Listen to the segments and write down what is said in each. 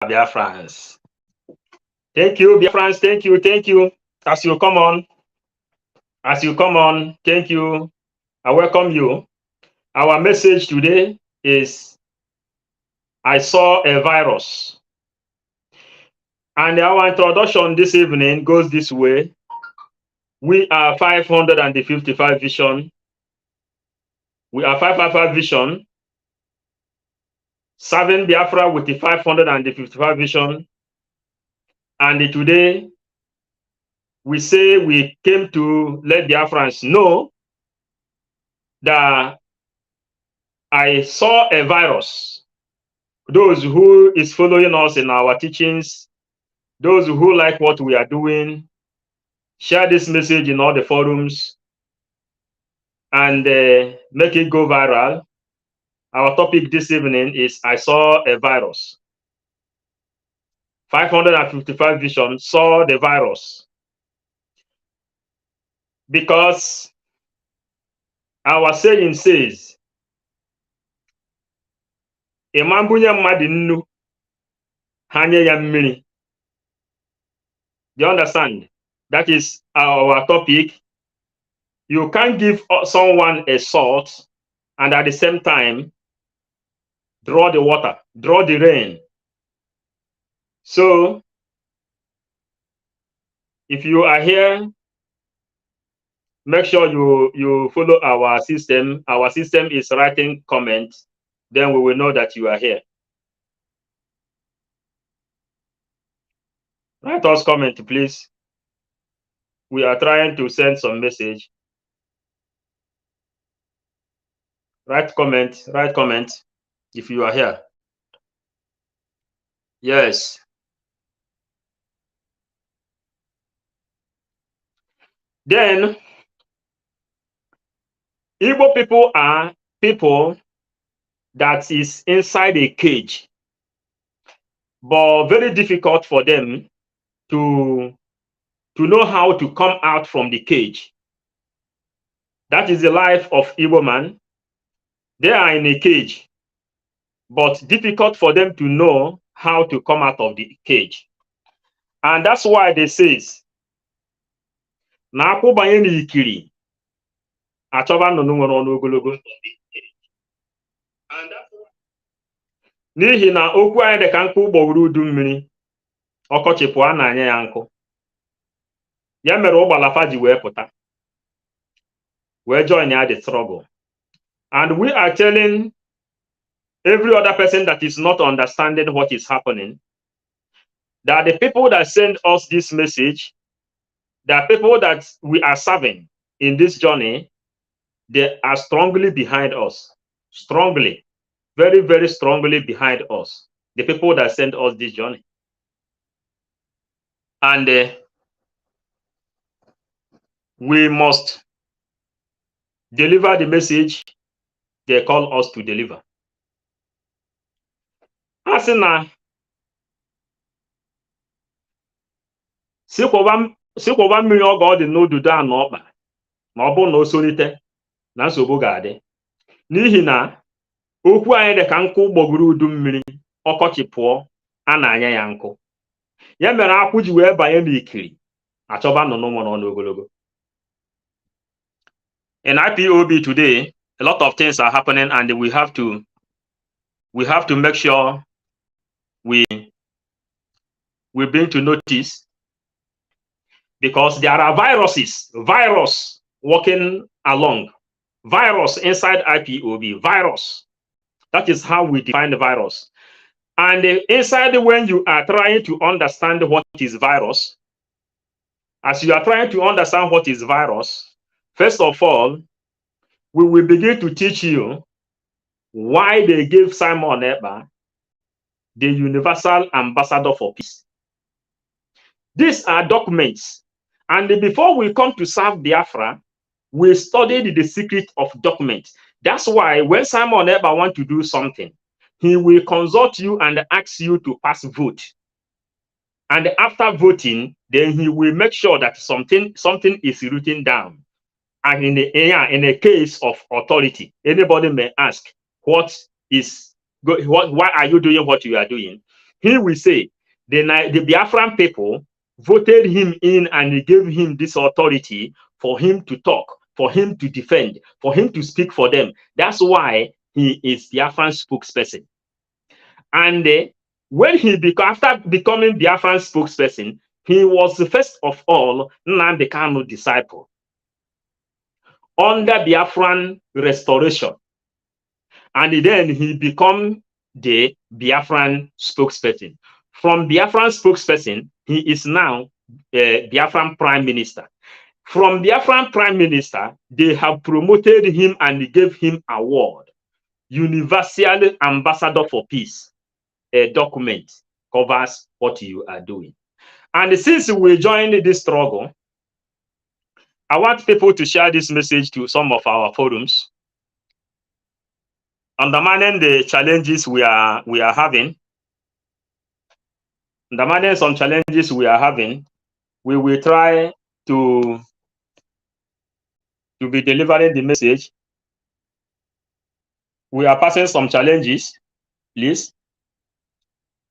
Biafrans. Thank you, Biafrans. Thank you. As you come on, thank you. I welcome you. Our message today is I saw a virus. And our introduction this evening goes this way. We are 555 vision. We are 555 vision. Serving Biafra with the 555 vision. And today, we say we came to let Biafrans know that I saw a virus. Those who is following us in our teachings, those who like what we are doing, share this message in all the forums and make it go viral. Our topic this evening is I saw a virus. 555 vision saw the virus. Because our saying says, Imambunye mmadi nnu, hanye ya mmiri. Do you understand? That is our topic. You can't give someone a salt and at the same time draw the water, draw the rain. So, if you are here, make sure you follow our system. Our system is writing comments. Then we will know that you are here. Write us comment, please. We are trying to send some message. Write comment if you are here. Yes. Then, Igbo people are people that is inside a cage, but very difficult for them to know how to come out from the cage. That is the life of Igbo man. They are in a cage, but difficult for them to know how to come out of the cage. And that's why they says, na akwụ banye n'ikiri achọba nnụnụ nwere ọnụ ogologo. N'ihi na okwu anyị dị ka nkụ gbọwuru udu mmiri, ọkọchị pụọ na-anya ya nkụ. Ya mere ụgbalafa ji wee pụta, wee join ya the struggle. And we are telling every other person that is not understanding what is happening, that the people that send us this message, the people that we are serving in this journey, they are strongly behind us. Strongly. Very, very strongly behind us. The people that send us this journey. And we must deliver the message they call us to deliver. Asina sikwoba mmiri oge ọ dị n'odudo a n'ọkpa ma ọ bụrụ na o solite na nsogbu ga-adị. N'ihi na okwu anyị dị ka nkụ gbọguru udu mmiri, ọkọchị pụọ a na-anya ya nkụ. Ya mere akwụ ji wee banye n'ikiri achọba nnụnụ nwere ọnụ ogologo. In IPOB today, a lot of things are happening, and we have to make sure we bring to notice, because there are virus walking along, virus inside IPOB, virus. That is how we define the virus. And inside, when you are trying to understand what is virus, as you are trying to understand what is virus, first of all, we will begin to teach you why they gave Simon Ekpa the Universal Ambassador for Peace. These are documents. And before we come to serve Biafra, we studied the secret of documents. That's why when Simon Ekpa wants to do something, he will consult you and ask you to pass vote. And after voting, then he will make sure that something is written down. And in a case of authority, anybody may ask, why are you doing what you are doing? he will say, the Biafran people voted him in and he gave him this authority for him to talk, for him to defend, for him to speak for them. That's why he is Biafran spokesperson. And when after becoming Biafran spokesperson, he was first of all Nnamdi Kanu disciple under Biafran restoration. And then he become the Biafran spokesperson. From Biafran spokesperson, he is now Biafran prime minister. From Biafran prime minister, they have promoted him and gave him award, Universal Ambassador for Peace. A document covers what you are doing. And since we joined this struggle, I want people to share this message to some of our forums, undermining the challenges we are having. Undermining some challenges we are having, we will try to be delivering the message. We are passing some challenges. Please,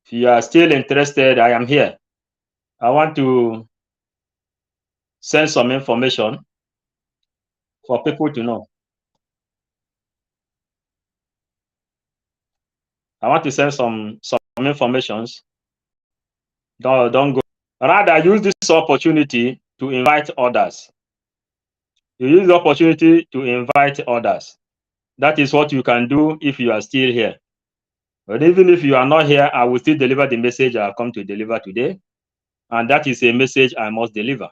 if you are still interested, I am here. I want to send some information for people to know. I want to send some informations. Don't go. Rather, use this opportunity to invite others. You use the opportunity to invite others. That is what you can do if you are still here. But even if you are not here, I will still deliver the message I have come to deliver today. And that is a message I must deliver.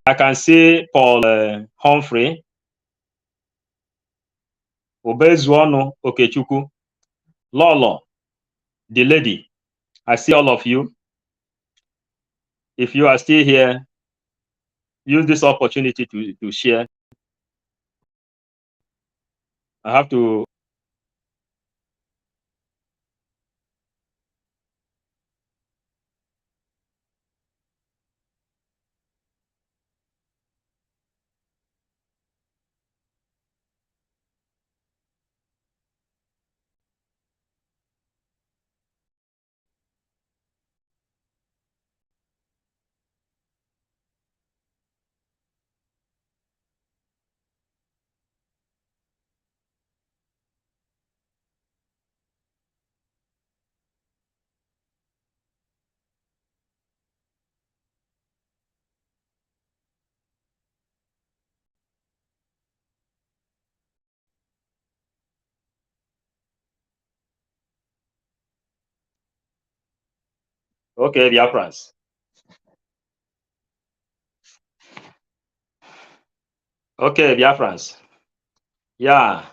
I can see Paul Humphrey, Obezuono Okechukwu, Lolo, the lady. I see all of you. If you are still here, use this opportunity to share. I have to. Okay, Biafrans. Okay, Biafrans. Yeah.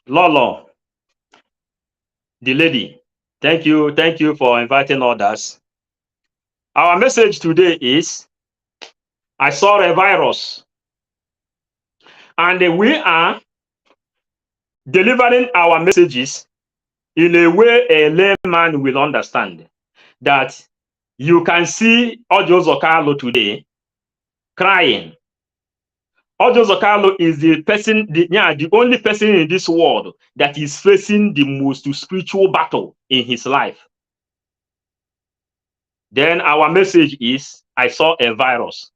Lolo, the lady. Thank you for inviting others. Our message today is, I saw a virus. And we are delivering our messages in a way a layman will understand. That you can see Ojo Zokalo today crying. Ojo Zokalo is the person, the only person in this world that is facing the most spiritual battle in his life. Then our message is, I saw a virus.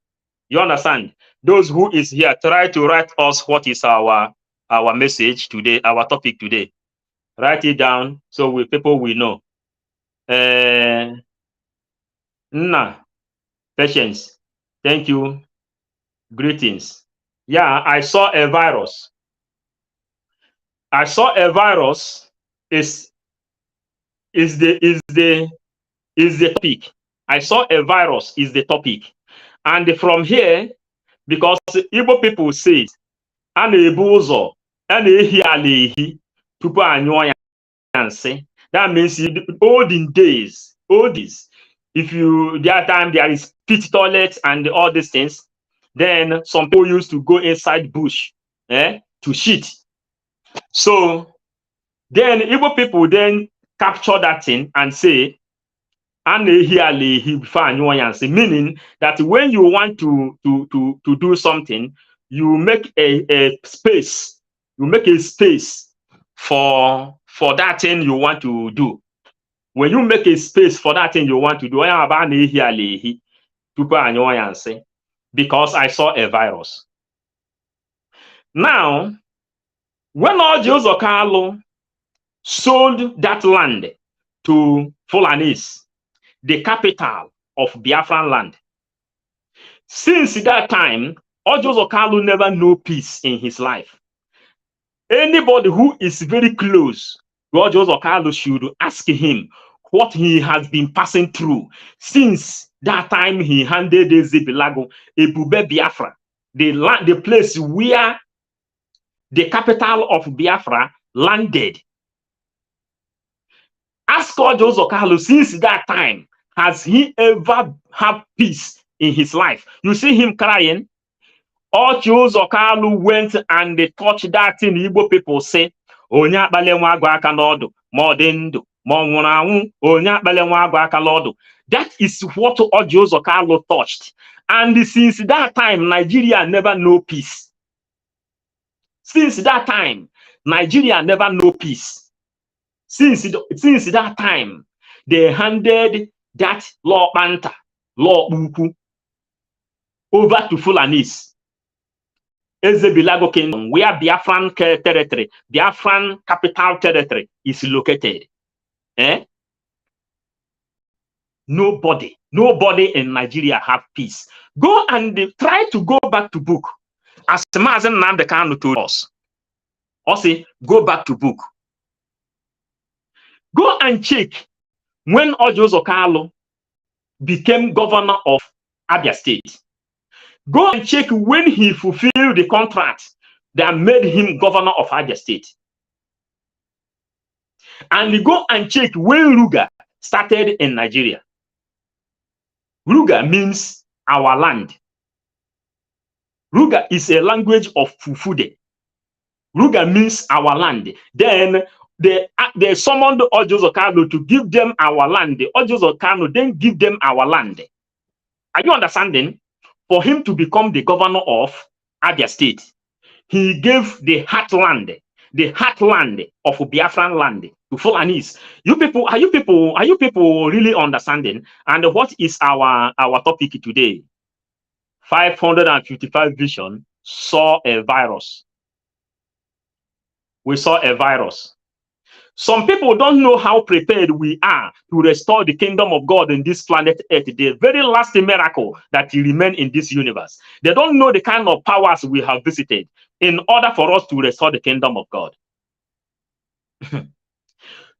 You understand? Those who is here, try to write us what is our message today, our topic today. Write it down so people will know. Patience. Thank you. Greetings. Yeah, I saw a virus. I saw a virus is the topic. I saw a virus is the topic. And from here, because Igbo people say, that means olden days, if their time there is pit toilets and all these things, then some people used to go inside bush to shit. So then Igbo people then capture that thing and say, meaning that when you want to do something, you make a space, for that thing you want to do. When you make a space for that thing you want to do, because I saw a virus. Now, when Ojo Carlo sold that land to Fulanese, the capital of Biafran land, since that time, Ojo Carlo never knew peace in his life. Anybody who is very close to Ojo Carlo should ask him what he has been passing through since that time he handed Zebilago Ebube Biafra, the place where the capital of Biafra landed. Ask Ojo Carlo, since that time, has he ever had peace in his life? You see him crying. Ojo Carlo went and they touched that thing Igbo people say, Onya akpale nwa agụ aka n'ọdụ, ma ọ dị ndụ, ma ọ nwụrụ anwụ, Onya akpale nwa agụ aka n'ọdụ. That is what Ojo Carlo touched. And since that time, Nigeria never know peace. Since that time, Nigeria never know peace. Since that time, they handed that law Panta, law Uku, over to Fulanese. Ezebilago Kingdom, where Biafran territory, Biafran capital territory is located. Nobody in Nigeria have peace. Go and try to go back to book. As Mazen Namdekano told us. Also, go back to book. Go and check when Ojo Carlo became governor of Abia State. Go and check when he fulfilled the contract that made him governor of Abia State. And go and check when Ruga started in Nigeria. Ruga means our land. Ruga is a language of Fufude. Ruga means our land. Then they summoned Ojo Carlo to give them our land. Ojo Carlo then give them our land. Are you understanding? For him to become the governor of Abia State, he gave the heartland of Biafran land to Fulanese. Are you people really understanding? And what is our topic today? 555 vision saw a virus. We saw a virus. Some people don't know how prepared we are to restore the kingdom of God in this planet Earth, the very last miracle that remains in this universe. They don't know the kind of powers we have visited in order for us to restore the kingdom of God.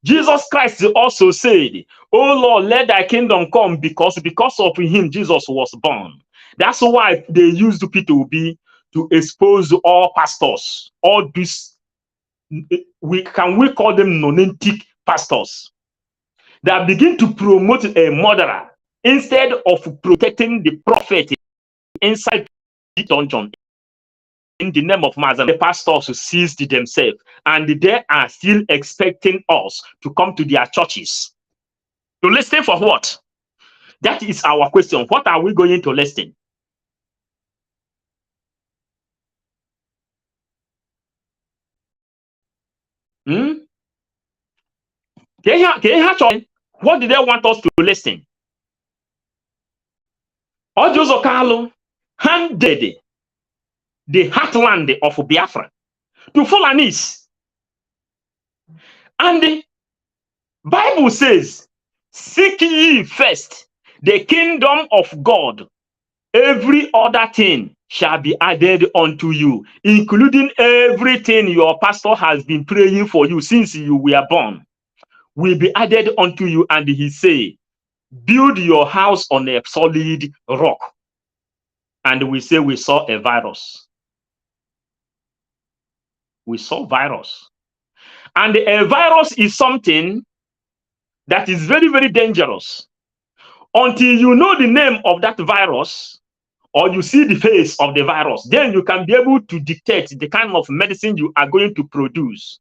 Jesus Christ also said, "Oh Lord, let thy kingdom come," because of him, Jesus was born. That's why they used P2B to expose all pastors, all these. We call them nonentic pastors that begin to promote a murderer instead of protecting the prophet inside the dungeon. In the name of Mazan, the pastors seized themselves, and they are still expecting us to come to their churches to listen for what? That is our question. What are we going to listen? What did they want us to listen? Ojo Carlo handed the heartland of Biafra to Fulanese. And the Bible says, "Seek ye first the kingdom of God. Every other thing shall be added unto you," including everything your pastor has been praying for you since you were born, will be added unto you. And he say, "Build your house on a solid rock." And we say we saw a virus. We saw virus. And a virus is something that is very, very dangerous. Until you know the name of that virus, or you see the face of the virus, then you can be able to dictate the kind of medicine you are going to produce.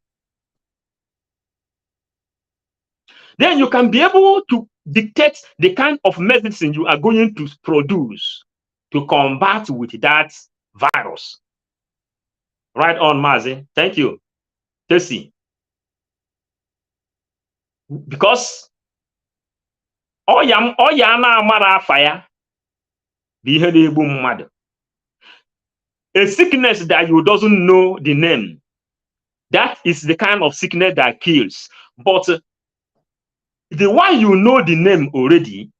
Then you can be able to dictate the kind of medicine you are going to produce to combat with that virus. Right on, Mazi. Thank you. Tessie. Because Oya na-amara afa ya bụ ihe na-egbu mmadụ. A sickness that you doesn't know the name, that is the kind of sickness that kills. But the one you know the name already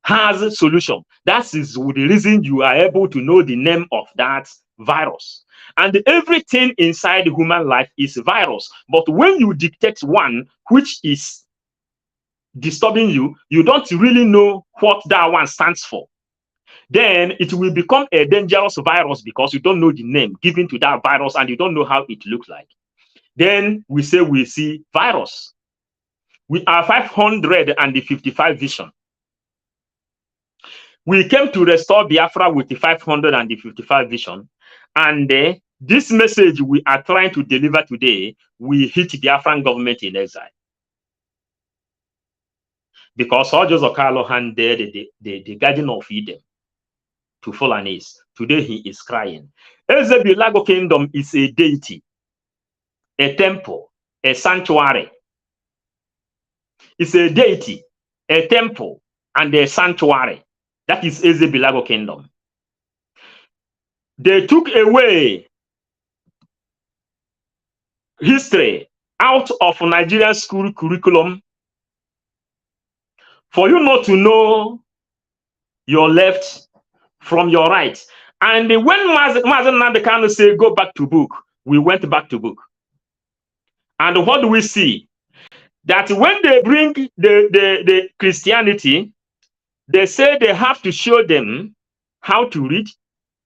has a solution. That is the reason you are able to know the name of that virus. And everything inside human life is virus. But when you detect one which is disturbing you, you don't really know what that one stands for. Then it will become a dangerous virus because you don't know the name given to that virus and you don't know how it looks like. Then we say we see virus. We are 555 vision. We came to restore Biafra with the 555 vision. And this message we are trying to deliver today, we hit the Biafran government in exile. Because Ojos Okalo handed the Garden of Eden to Fulanese. Today he is crying. Ezebilago Kingdom is a deity, a temple, a sanctuary. It's a deity, a temple, and a sanctuary. That is Ezebilago Kingdom. They took away history out of Nigerian school curriculum for you not to know your left from your right. And when Mazen Nandekano say go back to book, we went back to book. And what do we see? That when they bring the Christianity, they say they have to show them how to read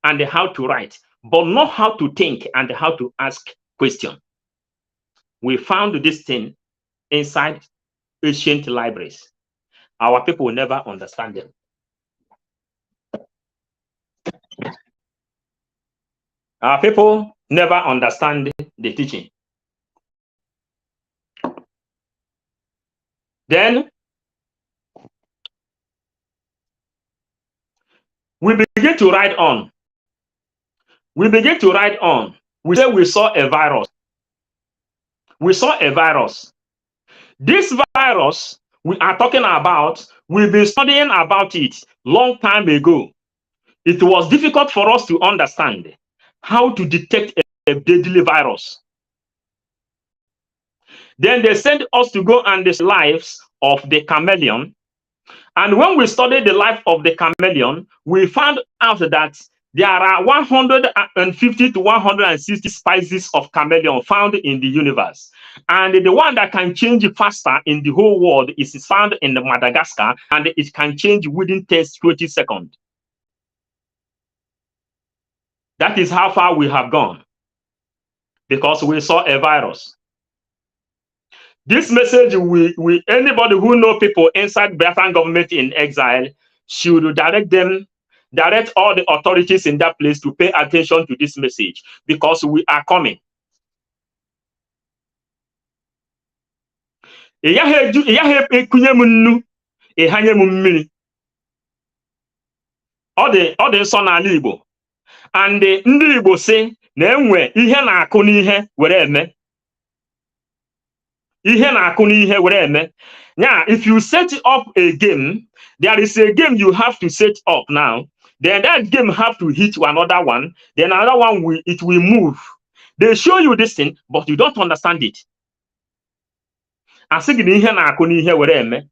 and how to write, but not how to think and how to ask questions. We found this thing inside ancient libraries. Our people will never understand them. Our people never understand the teaching. Then we begin to write on. We begin to write on. We say we saw a virus. We saw a virus. This virus we are talking about, we've been studying about it long time ago. It was difficult for us to understand how to detect a deadly virus. Then they sent us to go and the lives of the chameleon. And when we studied the life of the chameleon, we found out that there are 150 to 160 species of chameleon found in the universe. And the one that can change faster in the whole world is found in Madagascar, and it can change within 20 seconds. That is how far we have gone, because we saw a virus. This message, anybody who knows people inside Biafran government in exile should direct all the authorities in that place to pay attention to this message, because we are coming. Ọ dị nsọ n'ala Igbo, and ndị Igbo say na enwe ihe na-akụ n'ihe were eme. Ihe na-akụ n'ihe were eme. Now, if you set up a game, there is a game you have to set up now. Then that game have to hit another one. Then another one it will move. They show you this thing, but you don't understand it. Asị gị na ihe na-akụ n'ihe were eme.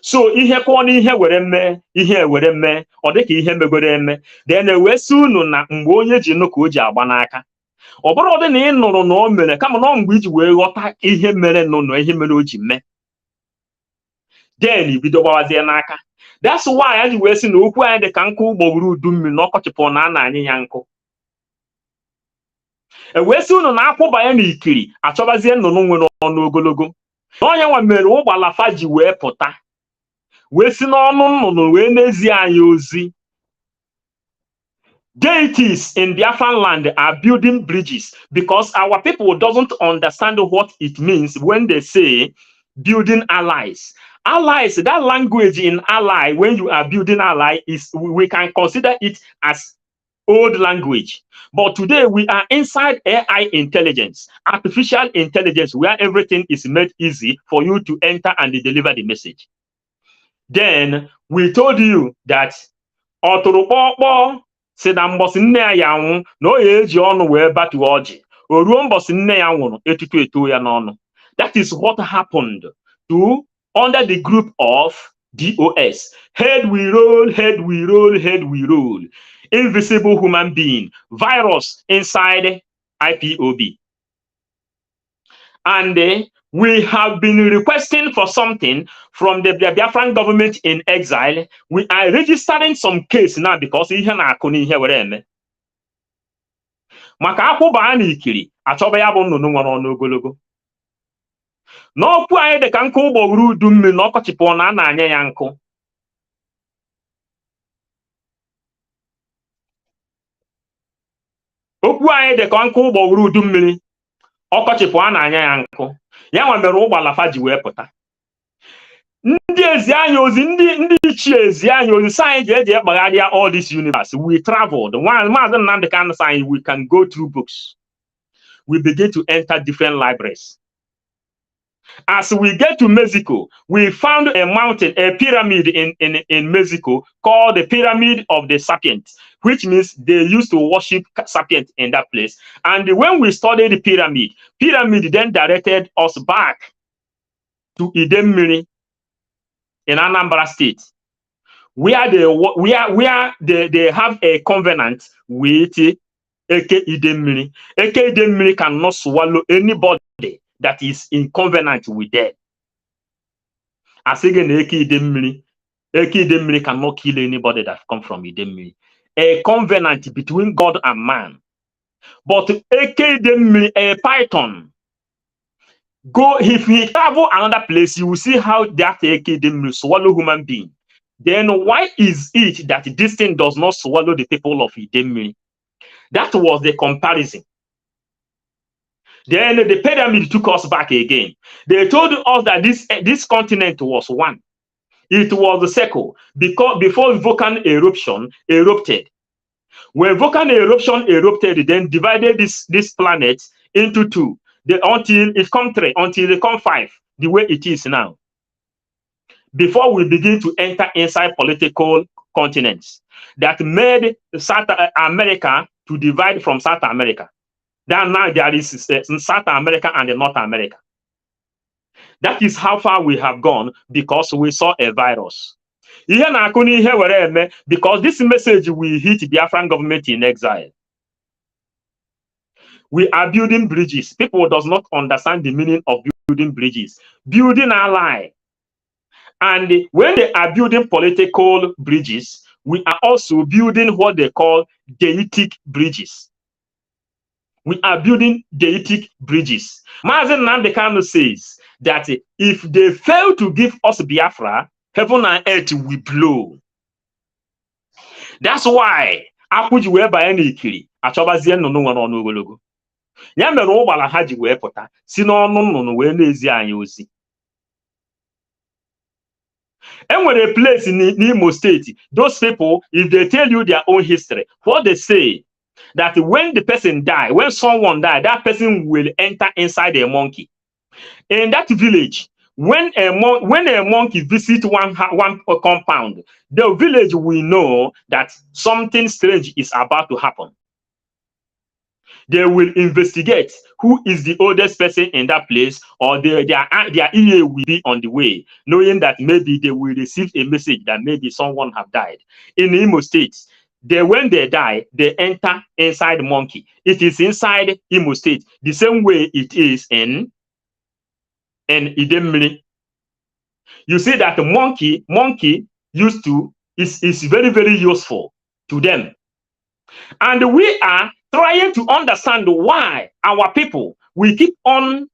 So ihe kụọ n'ihe were eme, ihe were eme, ọ dị ka ihe megoro eme. Then wee sị unu na mgbe onye ji nụ ka o ji agba n'aka. Ọ bụrụ ọdị na ị nụrụ na o mere, kama na mgbe iji wee ghọta ihe mere nụnụ, ihe mere o ji mee. Then ibido gbawazie n'aka. That's why anyị wee sị na okwu anyị dị ka nkụ gbọgburu udu mmiri na ọkọchị pụrụ na ana anyị ya nkụ. Wee sị unu na akwụba ya n'ikiri achọbazie nnụnụ nwere ọnụ ogologo. Onye nwa mere ụgbala fa ji wee pụta. Wee sị n'ọnụ nnụnụ wee n'ezie anyị ozi. Deities in Biafran land are building bridges, because our people doesn't understand what it means when they say building allies. Allies, that language in ally, when you are building ally, we can consider it as old language. But today we are inside AI intelligence, artificial intelligence, where everything is made easy for you to enter and deliver the message. Then we told you that ọtụrụkpọkpọ si na mbọsị nne ya yanwụ na o ya eji ọnụ wee batuo ọjị. O ruo mbọsị nne ya nwụrụ etutu eto ya n'ọnụ. That is what happened to under the group of DOS. Head we roll, head we roll, head we roll. Invisible human being, virus inside IPOB. And we have been requesting for something from the Biafran government in exile. We are registering some case now because ihe na-akụ n'ihe were eme. Maka akwụba a n'ikiri achọba ya bụ nnụnụ nwere ọnụ ogologo. N'okwu anyị dị ka nkụ ụgbọgụrụ udu mmiri na ọkọchị pụọ na a na-anya ya nkụ. Okwu anyị dị ka nkụ ụgbọgụrụ udu mmiri ọkọchị pụọ a na-anya ya nkụ. Ya nwa mere ụgbọalafa ji wee pụta. Ndị ezi anya ozi, ndị ichie ezi anya ozi sị anyị ga-eji ekpagharịa all this universe. We traveled. Maazị Nnamdi Kanu sị anyị we can go through books. We begin to enter different libraries. As we get to Mexico, we found a mountain, a pyramid in Mexico called the Pyramid of the Sapient, which means they used to worship Sapient in that place. And when we studied the pyramid then directed us back to Idemmiri in Anambra State, where they have a covenant with Eke Idemmiri. Eke Idemmiri cannot swallow anybody that is in covenant with them. As again, Eke Idemmiri cannot kill anybody that come from Idemmiri. A covenant between God and man. But Eke Idemmiri, a python, if he travel another place, you will see how that Eke Idemmiri swallow human being. Then why is it that this thing does not swallow the people of Idemmiri? That was the comparison. Then the pyramid took us back again. They told us that this continent was one. It was a circle because before volcano eruption erupted. When volcano eruption erupted, then divided this planet into two. Until it come three, until it come five, the way it is now. Before we begin to enter inside political continents that made South America to divide from South America. Then now there is South America and North America. That is how far we have gone because we saw a virus. Because this message will hit the Biafran government in exile. We are building bridges. People does not understand the meaning of building bridges. Building a lie. And when they are building political bridges, we are also building what they call deitic bridges. We are building deitic bridges. Maazị Nnamdi Kanu says that if they fail to give us Biafra, heaven and earth will blow. That's why akwụji wee banye n'ikiri achọbazie nnụnụ nwere ọnụ ogologo. Ya mere ụgbala ha ji wee pụta si n'ọnụ nnụnụ wee na-ezi anyị ozi. Enwere a place in Imo State, those people, if they tell you their own history, what they say, that when the person die, when someone die, that person will enter inside a monkey. In that village, when a monkey visits one compound, the village will know that something strange is about to happen. They will investigate who is the oldest person in that place, or their ear will be on the way, knowing that maybe they will receive a message that maybe someone have died. In Imo State, when they die, they enter inside monkey. It is inside Imo State, the same way it is in Idemmiri. You see that the monkey is very, very useful to them. And we are trying to understand why our people will keep on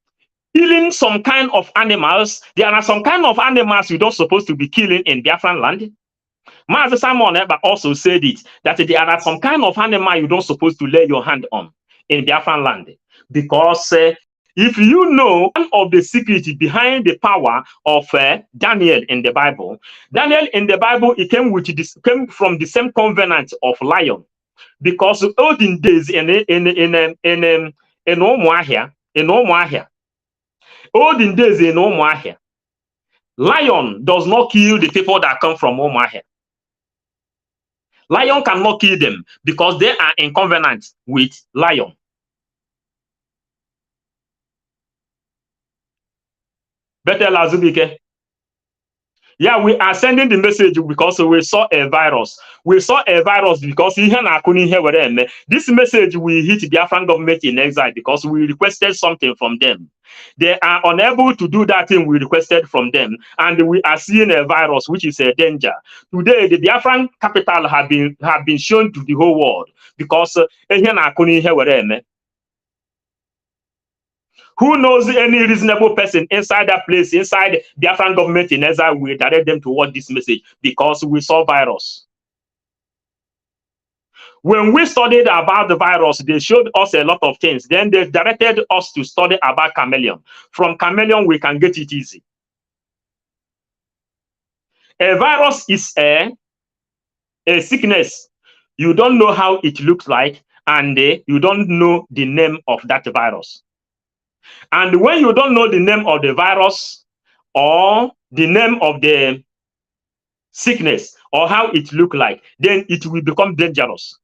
killing some kind of animals. There are some kind of animals you're not supposed to be killing in Biafran land. Master Simon also said it, that there are some kind of animal you're not supposed to lay your hand on in Biafran land. Because if you know one of the secrets behind the power of Daniel in the Bible, it came from the same covenant of lion. Because olden days in Umuahia, olden days in Umuahia, Lion does not kill the people that come from Omahe. Lion cannot kill them because they are in covenant with lion. Better Lazubike. Yeah, we are sending the message because we saw a virus. We saw a virus because this message will hit the Biafran government in exile because we requested something from them. They are unable to do that thing we requested from them, and we are seeing a virus which is a danger. Today, the Biafran capital have been shown to the whole world because who knows any reasonable person inside that place, inside the Biafran government in exile, will direct them toward this message because we saw virus. When we studied about the virus, they showed us a lot of things. Then they directed us to study about chameleon. From chameleon, we can get it easy. A virus is a sickness. You don't know how it looks like, and you don't know the name of that virus. And when you don't know the name of the virus or the name of the sickness or how it look like, then it will become dangerous.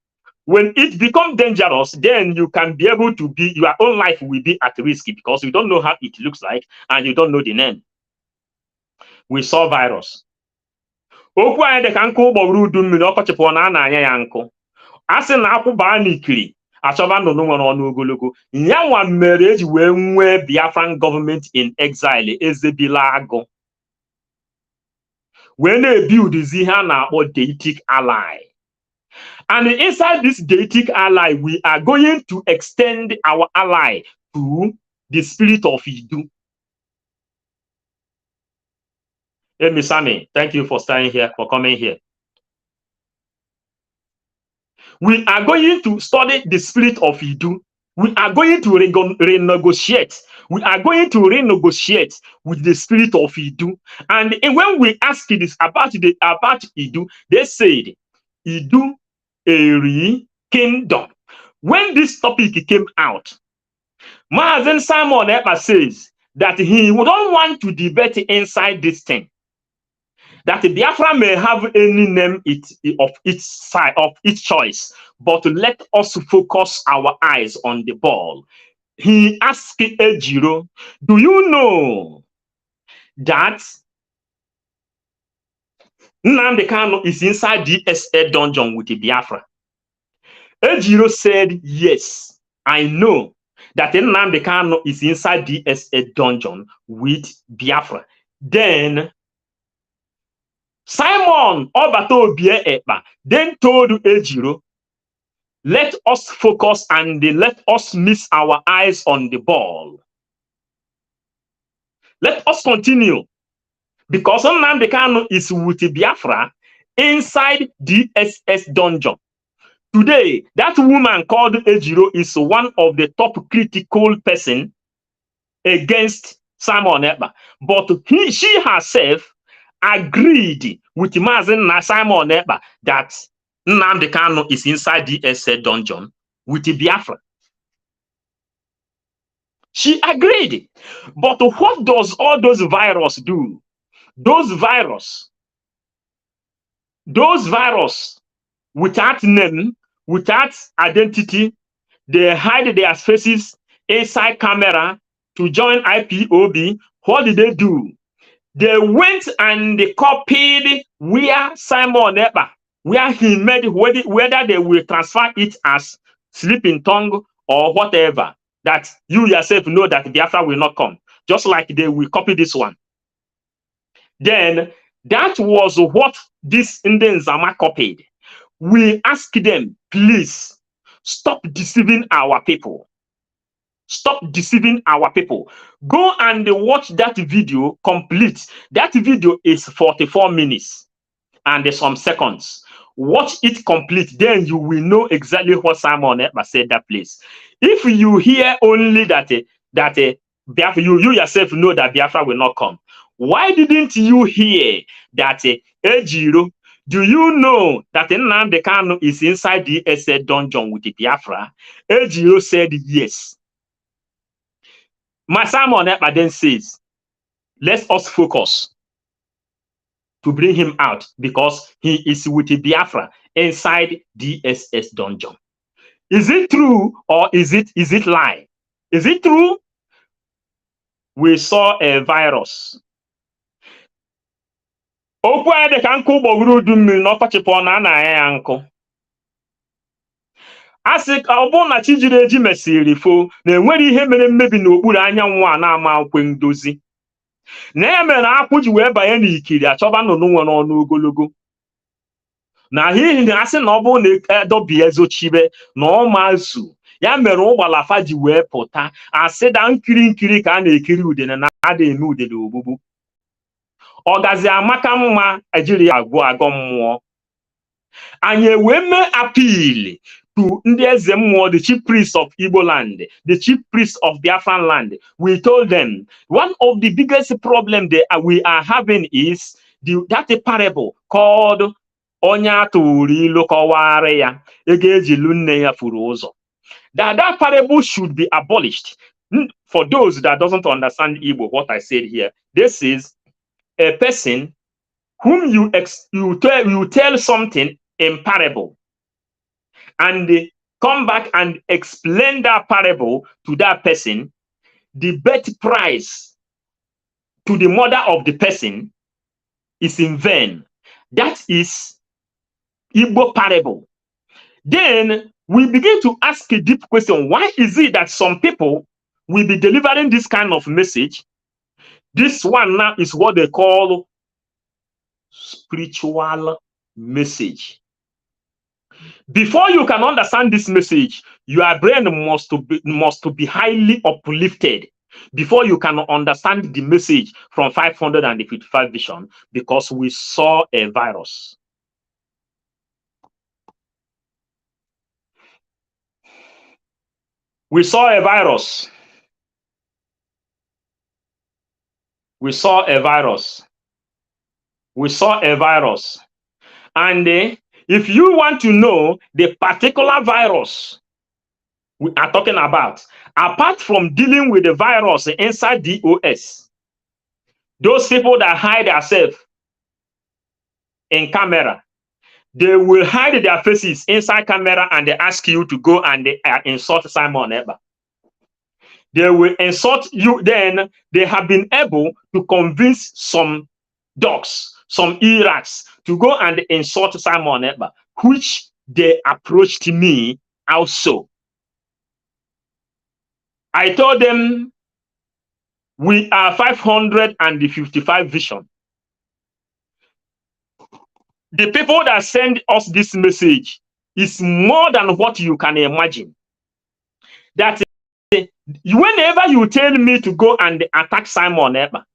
When it becomes dangerous, then you can be able to be, your own life will be at risk because you don't know how it looks like and you don't know the name. We saw virus. Okwu anyị dị ka nkụ ụgbọrọ udu mmiri ọkọchịpụ na anya ya nkụ. Asị na akwụ baa n'ikiri achọba nnụnụ nwere ọnụ ogologo. Nyanwa mere eji wee nwee Biafran government in exile ezebila agụ. Wee na-ebuild ihe a na-akpọ deitic ally. And inside this deitic ally, we are going to extend our ally to the spirit of Idu. Hey, Miss Sammy, thank you for staying here, for coming here. We are going to study the spirit of Idu. We are going to renegotiate. We are going to renegotiate with the spirit of Idu. And when we ask this about Idu, they said Idu Eri Kingdom. When this topic came out, Mazen Simon Ekpa says that he don't want to debate inside this thing. That Biafra may have any name of its side, of its choice, but let us focus our eyes on the ball. He asked Ejiro, do you know that Nnamdi Kanu is inside the DSA dungeon with the Biafra? Ejiro said, yes, I know that Nnamdi Kanu is inside the DSA dungeon with Biafra. Then Simon Obatobie Ekpa then told Ejiro, let us focus and let us miss our eyes on the ball. Let us continue. Because Nnamdi Kanu is with Biafra inside the DSS dungeon. Today, that woman called Ejiro is one of the top critical person against Simon Ekpa. But she herself agreed with Mazen Simon Ekpa that Nnamdi Kanu is inside the DSS dungeon with Biafra. She agreed. But what does all those virus do? Those virus without name, without identity, they hide their faces inside camera to join IPOB. What did they do? They went and they copied where Simon Ekpa, where he made, whether they will transfer it as sleeping tongue or whatever, that you yourself know that Biafra will not come. Just like they will copy this one. Then that was what this Indian Zama copied. We ask them, please stop deceiving our people. Stop deceiving our people. Go and watch that video complete. That video is 44 minutes and some seconds. Watch it complete, then you will know exactly what Simon Ekpa said that place. If you hear only that Biafra, you yourself know that Biafra will not come. Why didn't you hear that Ejiro, do you know that Nnamdi Kanu is inside the DSA dungeon with the Biafra? Ejiro said yes. My Simon Ekpa then says, let us focus. to bring him out because he is with Biafra inside DSS dungeon. Is it true or is it lie? Is it true? We saw a virus. Okwu a dị ka nkụ gbọguru udu mmiri n'ọkọchịpụ na ana ya nkụ. Asị ka ọ bụrụ na chi jiri eji mesịrị fo na enwere ihe mere mmebi n'okpuru anyanwụ a na-ama nkwe ndozi. Na ya mere akwụ ji wee banye n'ikiri achọba nnụnụ nwere ọnụ ogologo. Na hihi na asị na ọ bụrụ na edobie ezochibe na ọmazụ ya mere ụgbalafa ji wee pụta asị da nkiri ka a na-ekiri udene na ada eme udene ogbugbu. Ọgazi amaka mma ejiri ya agọ mmụọ. Anyị ewee mee appeal to ndị eze mmụọ, the chief priest of Igbo land, the chief priest of Biafran land. We told them one of the biggest problem we are having is that parable called Onya tụrụ ilu kọwara ya ego ejilu nne ya furu ụzọ. That parable should be abolished. For those that doesn't understand Igbo, what I said here, this is a person whom you tell something in parable and come back and explain that parable to that person. The birth price to the mother of the person is in vain. That is Igbo parable. Then we begin to ask a deep question. Why is it that some people will be delivering this kind of message? This one now is what they call spiritual message. Before you can understand this message, your brain must be highly uplifted before you can understand the message from 555 vision, because we saw a virus. We saw a virus. We saw a virus. We saw a virus. And if you want to know the particular virus we are talking about, apart from dealing with the virus inside DOS, those people that hide themselves in camera, they will hide their faces inside camera and they ask you to go and insult Simon Eber. They will insult you. Then they have been able to convince some dogs, some Iraqs, to go and insult Simon Eber, which they approached me also. I told them, we are 555 vision. The people that send us this message is more than what you can imagine. That whenever you tell me to go and attack Simon Eber,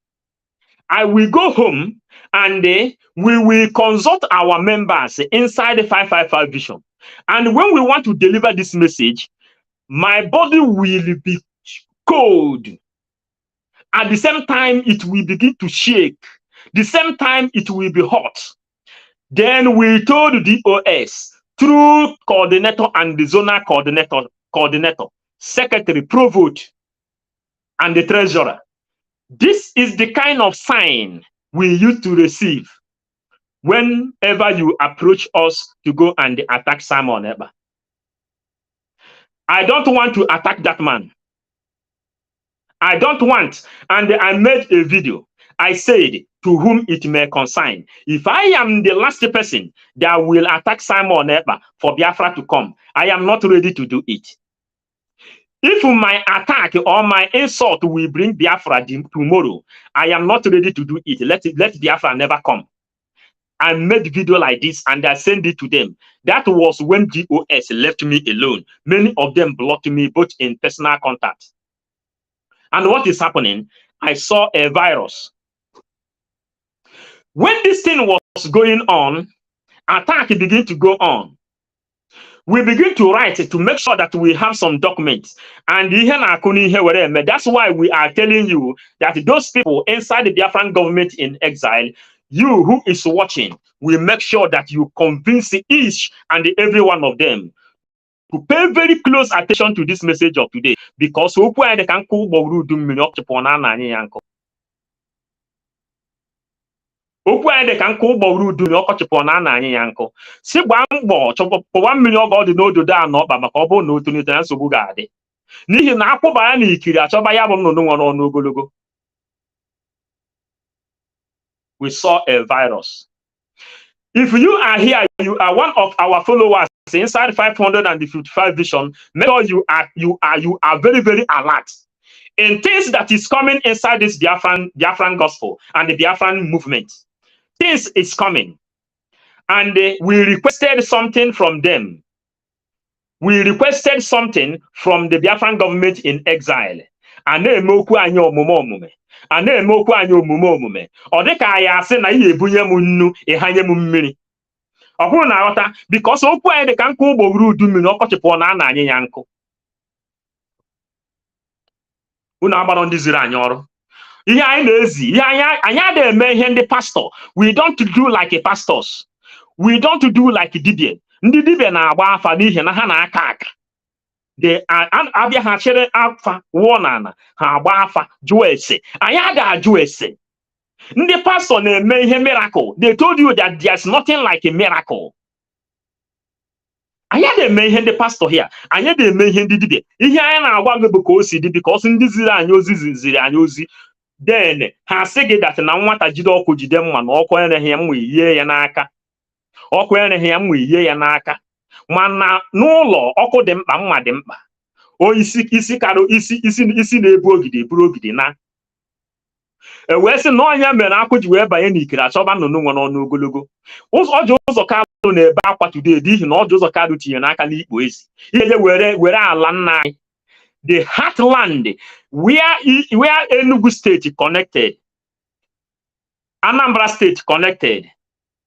I will go home and we will consult our members inside the 555 vision. And when we want to deliver this message, my body will be cold. At the same time, it will begin to shake. The same time, it will be hot. Then we told the DOS through coordinator and the zonal coordinator, secretary, provost, and the treasurer. This is the kind of sign we used to receive whenever you approach us to go and attack Simon Eber. I don't want to attack that man. I don't want. And I made a video. I said, to whom it may concern, if I am the last person that will attack Simon Eber for Biafra to come, I am not ready to do it. If my attack or my insult will bring Biafra tomorrow, I am not ready to do it. Let Biafra never come. I made video like this and I sent it to them. That was when DOS left me alone. Many of them blocked me both in personal contact. And what is happening? I saw a virus. When this thing was going on, attack began to go on. We begin to write to make sure that we have some documents. And that's why we are telling you that those people inside the Biafran government in exile, you who is watching, will make sure that you convince each and every one of them to pay very close attention to this message of today. Because okwu anyị dị ka nkụ ụgbọrụ udu na ọkọchịpụ na ana anyị ya nkụ si gbaa mgbọ chọpụwa mmiri ọga ọ dị n'ododo a na ọkpa maka ọ bụrụ na o tonite na nsogbu ga-adị n'ihi na akwụba ya na ikiri achọba ya bụ nnụnụ nwere ọnụ ogologo. We saw a virus. If you are here, you are one of our followers inside 555 vision. Make sure you are very, very alert in things that is coming inside this Biafran gospel and the Biafran movement. Things is coming, and we requested something from them. We requested something from the Biafran government in exile. And ọ dị ka anyị asị na ihe ebunye m nnu ịhanye m mmiri. Ọ bụrụ na aghọta because okwu anyị dị ka nkụ ụgbọrụ udu mmiri ọkọchịpụ na ana anyị ya nkụ. Unu agbara ndị ziri anyị ọrụ. Ihe anyị na-ezi ihe anyị adịghị eme ihe ndị pastor. We don't do like pastors. We don't do like dibia. Ndị dibia na-agba afa n'ihi na ha na-aka aka. Abịa ha chere afa wụọ n'ala ha agba afa jụọ ese. Anyị ga-ajụ ese. Ndị pastor na-eme ihe miracle. They told you that there's nothing like a miracle. Anyị na-eme ihe ndị pastor here. Anyị na-eme ihe ndị dibia. Ihe anyị na-agwa gị bụ ka o si dị because ndị ziri anyị ozi ziri anyị ozi. Then ha sị gị that na nwata jide ọkụ jide mma na ọkụ ereghị ya mma yie ya n'aka. Ọkụ ereghị ya mma yie ya n'aka. Mana n'ụlọ ọkụ dị mkpa mma dị mkpa. Onye isi karo isi na-ebu ogide eburu ogide na. Wee sị na onye mere akụ ji wee banye n'ikiri achọba nnụnụ nwere ọnụ ogologo. Ụzọ kadụ na-ebe akwa today n'ihi na ụzọ kadụ tinyere n'aka n'ikpo ezi. Ihe were ala nna anyị. The heartland where Enugu State connected, Anambra State connected,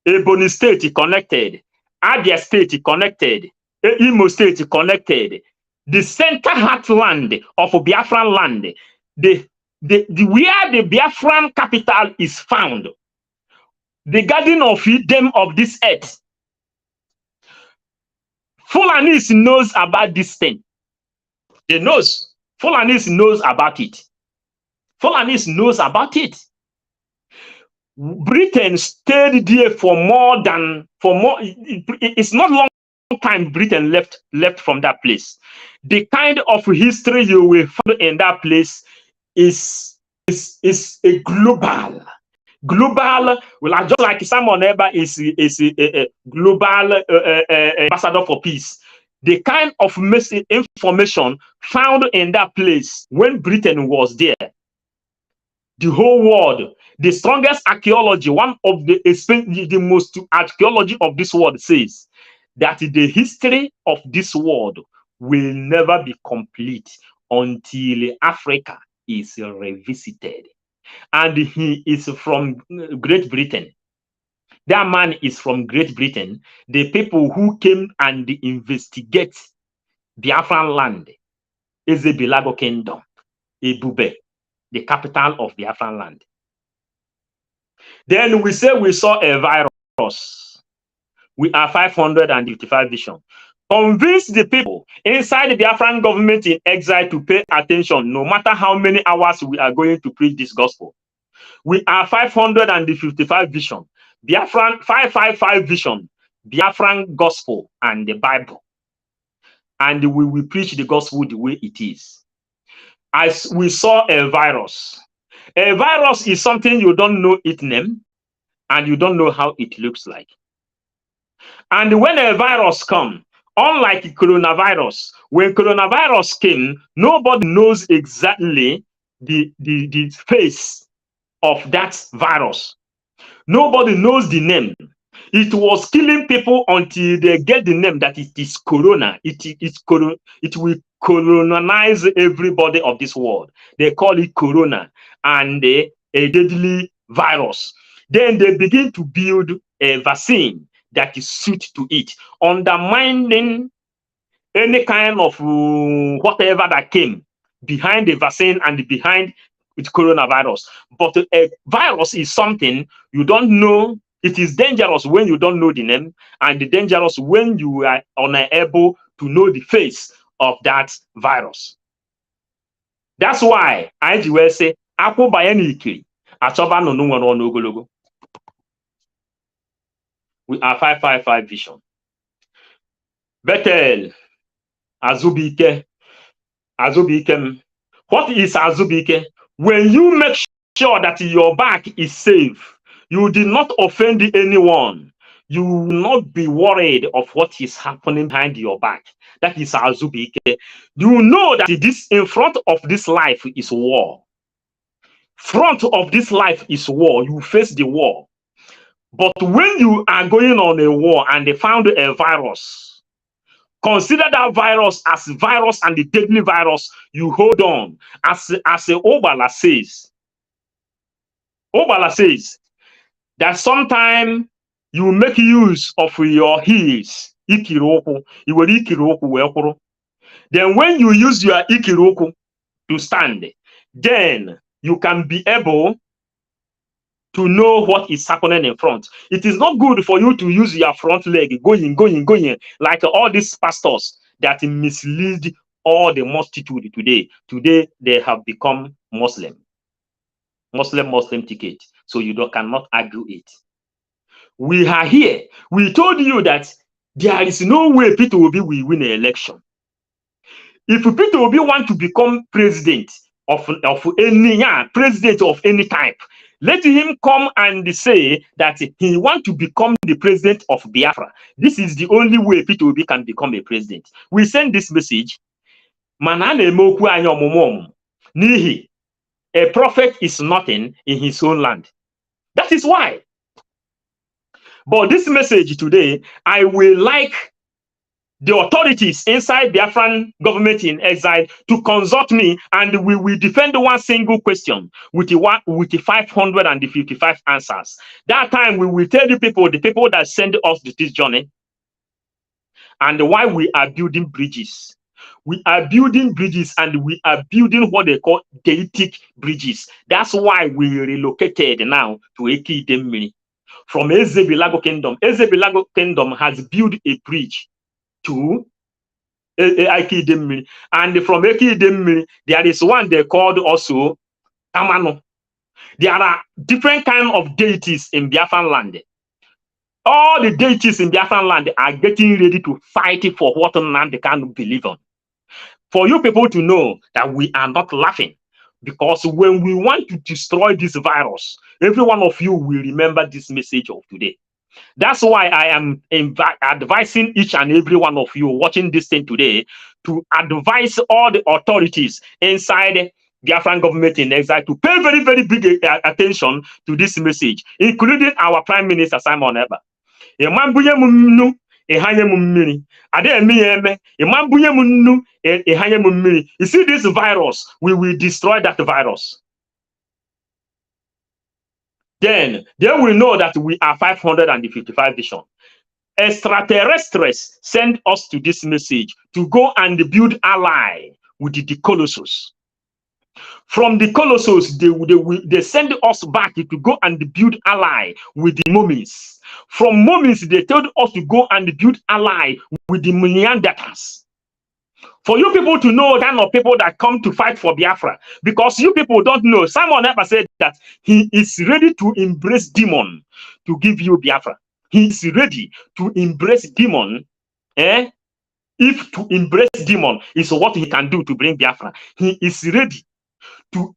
Ebonyi State connected, Abia State connected, Imo State connected. The center heartland of Biafran land, where the Biafran capital is found, the garden of Eden of this earth. Fulanis knows about this thing. They knows. Fulanis knows about it. Fulanis knows about it. Britain stayed there it's not long time Britain left from that place. The kind of history you will find in that place is a global, well, just like Simon Eber is a global ambassador for peace. The kind of information found in that place when Britain was there, the whole world, the strongest archaeology, one of the most archaeology of this world says that the history of this world will never be complete until Africa is revisited. And he is from Great Britain. That man is from Great Britain. The people who came and investigate Biafran land is the Bilago Kingdom, Ebube, the capital of Biafran land. Then we say we saw a virus. We are 555 vision. Convince the people inside the Biafran government in exile to pay attention, no matter how many hours we are going to preach this gospel. We are 555 vision. Biafran 555 vision, Biafran gospel and the Bible. And we will preach the gospel the way it is. As we saw a virus. A virus is something you don't know its name and you don't know how it looks like. And when a virus comes, unlike coronavirus, when coronavirus came, nobody knows exactly the face of that virus. Nobody knows the name. It was killing people until they get the name that it is corona. It will colonize everybody of this world. They call it corona and a deadly virus. Then they begin to build a vaccine that is suited to it, undermining any kind of whatever that came behind the vaccine and behind the coronavirus. But a virus is something you don't know. It is dangerous when you don't know the name, and dangerous when you are unable to know the face of that virus. That's why I will say, "Ako bayaniki, achoba no nwere ọnụ ogologo." We are 555 vision. Bethel, Azubike, Azubikem. What is Azubike? When you make sure that your back is safe, you did not offend anyone, you will not be worried of what is happening behind your back. That is Azubike. You know that this in front of this life is war. Front of this life is war. You face the war. But when you are going on a war and they found a virus, consider that virus as virus and the deadly virus. You hold on. As Obala says that sometimes you make use of your heels. Ikiroku. Then when you use your ikiroku to stand, then you can be able to know what is happening in front. It is not good for you to use your front leg going, like all these pastors that mislead all the multitude today. Today, they have become Muslim ticket. So you cannot argue it. We are here. We told you that there is no way Peter Obi will win an election. If Peter Obi want to become president of any type, let him come and say that he want to become the president of Biafra. This is the only way Peter Obi can become a president. We send this message. A prophet is nothing in his own land. That is why. But this message today, I will like the authorities inside Biafran government in exile to consult me, and we will defend one single question with the 555 answers. That time we will tell the people that send us to this journey, and why we are building bridges. We are building bridges, and we are building what they call deitic bridges. That's why we relocated now to Eki Idemmiri from Ezebilago Kingdom. Ezebilago Kingdom has built a bridge to Eki Idemmiri, and from Eki Idemmiri there is one they called also Amano. There are different kinds of deities in Biafran land. All the deities in Biafran land are getting ready to fight for what man they can believe on. For you people to know that we are not laughing, because when we want to destroy this virus, every one of you will remember this message of today. That's why I am advising each and every one of you watching this thing today to advise all the authorities inside the Biafran government in exile to pay very, very big attention to this message, including our Prime Minister Simon Eba. You see this virus, we will destroy that virus. Then they will know that we are 555 vision. Extraterrestrials send us to this message to go and build ally with the Colossus. From the Colossus, they send us back to go and build ally with the mummies. From mummies, they told us to go and build ally with the Neanderthals. For you people to know that of people that come to fight for Biafra, because you people don't know. Simon ever said that he is ready to embrace demon to give you Biafra. He is ready to embrace demon. If to embrace demon is what he can do to bring Biafra, he is ready to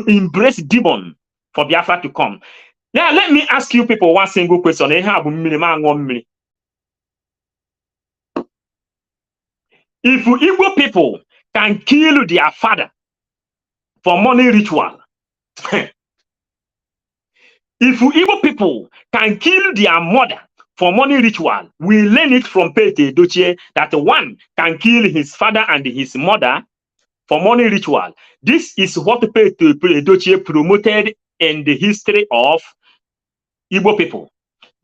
embrace demon for Biafra to come. Now let me ask you people one single question. If Igbo people can kill their father for money ritual, if Igbo people can kill their mother for money ritual, we learn it from Pete Edochie that one can kill his father and his mother for money ritual. This is what Pete Edochie promoted in the history of Igbo people.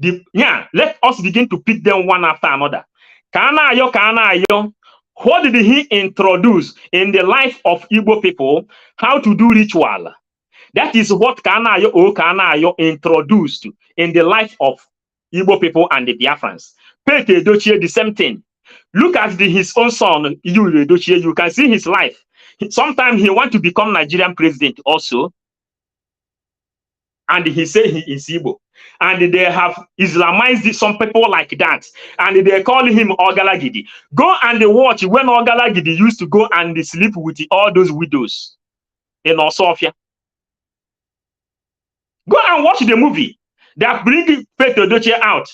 Let us begin to pick them one after another. Kana ayo. What did he introduce in the life of Igbo people? How to do ritual. That is what Kanayo introduced in the life of Igbo people and the Biafrans. Pete Edochie, the same thing. Look at his own son, Edochie. You can see his life. Sometimes he wants to become Nigerian president also. and he say he is Igbo. And they have Islamized some people like that. And they call him Ogalagidi. Go and watch when Ogalagidi used to go and sleep with all those widows in Osofia. Go and watch the movie that bring Faith Odochie out.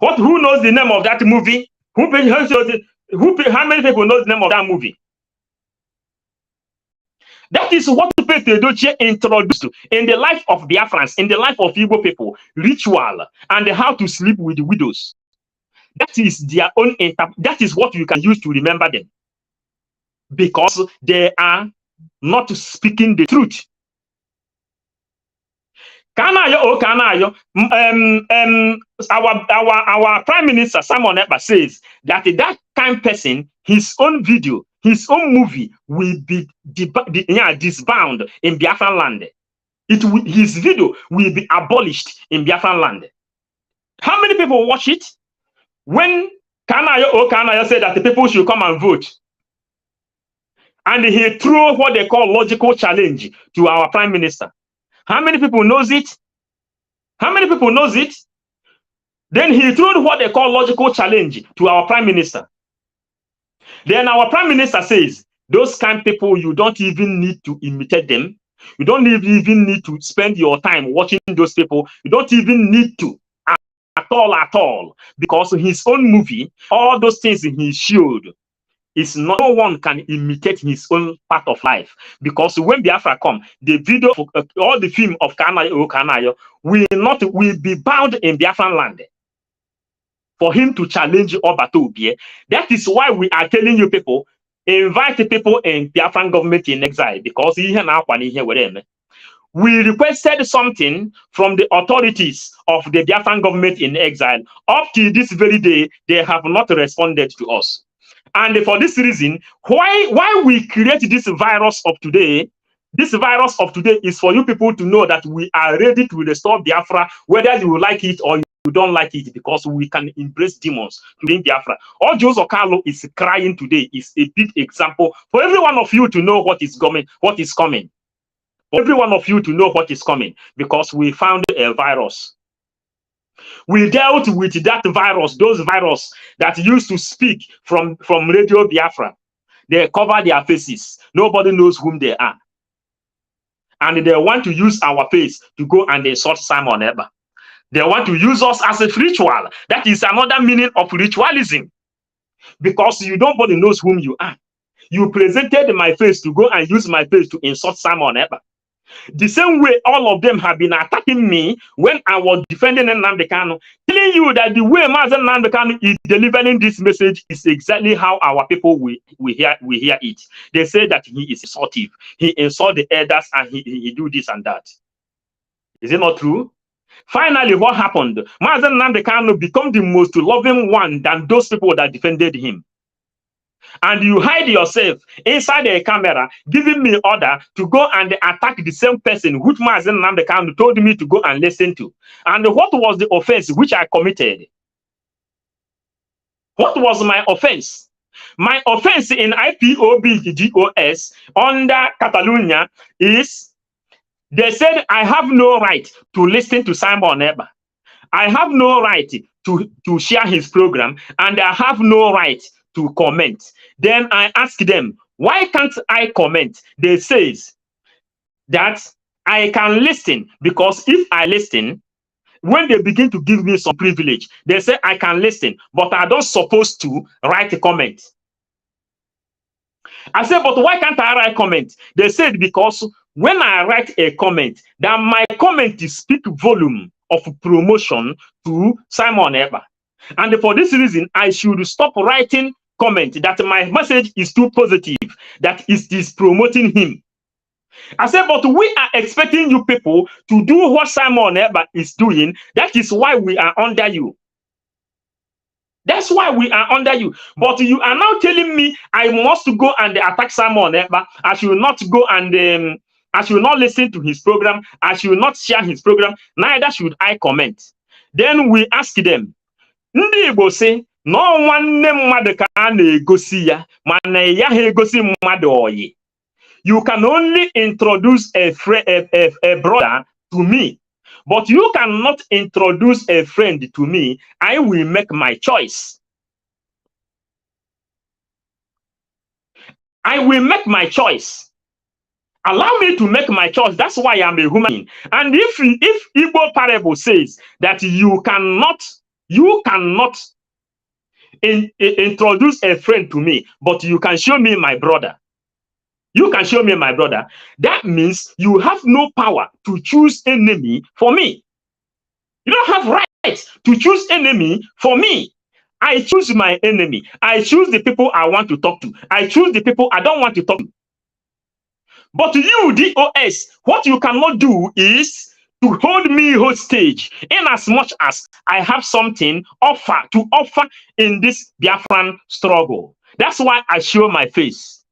Who knows the name of that movie? How many people know the name of that movie? That is what Faith Odochie introduced in the life of Biafrans, in the life of Igbo people, ritual and how to sleep with widows. That is their own, that is what you can use to remember them. Because they are not speaking the truth. Kanayo, our Prime Minister Simon Ekpa says that that kind of person, his own video, his own movie will be disbound in Biafran land. His video will be abolished in Biafran land. How many people watch it? When Kanayo said that the people should come and vote, and he threw what they call logical challenge to our Prime Minister. How many people knows it? How many people knows it? Then he threw what they call logical challenge to our Prime Minister. Then our Prime Minister says, those kind of people, you don't even need to imitate them. You don't even need to spend your time watching those people. You don't even need to at all. Because his own movie, all those things he showed, is no one can imitate his own part of life. Because when Biafra come, the video, all the film of Kanayo will be bound in Biafran land. For him to challenge Obatobie. That is why we are telling you people, invite people in Biafran government in exile. Because we requested something from the authorities of the Biafran government in exile. Up to this very day, they have not responded to us. And for this reason, why we create this virus of today, this virus of today is for you people to know that we are ready to restore Biafra, whether you like it or you don't like it, because we can embrace demons to bring Biafra. All Jose Carlo is crying today is a big example for every one of you to know what is coming. For every one of you to know what is coming, because we found a virus. We dealt with that virus, those virus that used to speak from Radio Biafra. They cover their faces. Nobody knows whom they are. And they want to use our face to go and insult Simon Ekpa. They want to use us as a ritual. That is another meaning of ritualism. Because nobody knows whom you are. You presented my face to go and use my face to insult Simon Ekpa. The same way all of them have been attacking me when I was defending Nnamdi Kanu, telling you that the way Mazen Nnamdi Kanu is delivering this message is exactly how our people we hear it. They say that he is insultive. He insults the elders and he do this and that. Is it not true? Finally, what happened? Mazen Nnamdi Kanu became the most loving one than those people that defended him. And you hide yourself inside a camera, giving me order to go and attack the same person which Mazen Nnamdi Kanu told me to go and listen to. And what was the offense which I committed? What was my offense? My offense in IPOB GOS under Catalonia is they said I have no right to listen to Simon Ekpa. I have no right to share his program, and I have no right to comment. Then I ask them, why can't I comment? They says that I can listen, because if I listen, when they begin to give me some privilege, they say I can listen, but I don't supposed to write a comment. I said, but why can't I write comment? They said because when I write a comment, then my comment is speak volume of promotion to Simon Ekpa. And for this reason, I should stop writing comment that my message is too positive, that is promoting him. I said, but we are expecting you people to do what Simon Ekpa is doing. That is why we are under you. That's why we are under you. But you are now telling me I must go and attack Simon Ekpa. I should not go and I should not listen to his program. I should not share his program. Neither should I comment. Then we ask them, Ndi Igbo say, no one mmadụ ka a na-egosi ya, mana ya ha egosi mmadụ oyi. You can only introduce a brother to me. But you cannot introduce a friend to me. I will make my choice. I will make my choice. Allow me to make my choice. That's why I'm a human being. And if Igbo parable says that you cannot introduce a friend to me, but you can show me my brother. You can show me my brother. That means you have no power to choose enemy for me. You don't have right to choose enemy for me. I choose my enemy. I choose the people I want to talk to. I choose the people I don't want to talk to. But you, DOS, what you cannot do is to hold me hostage in as much as I have something to offer in this Biafran struggle. That's why I show my face.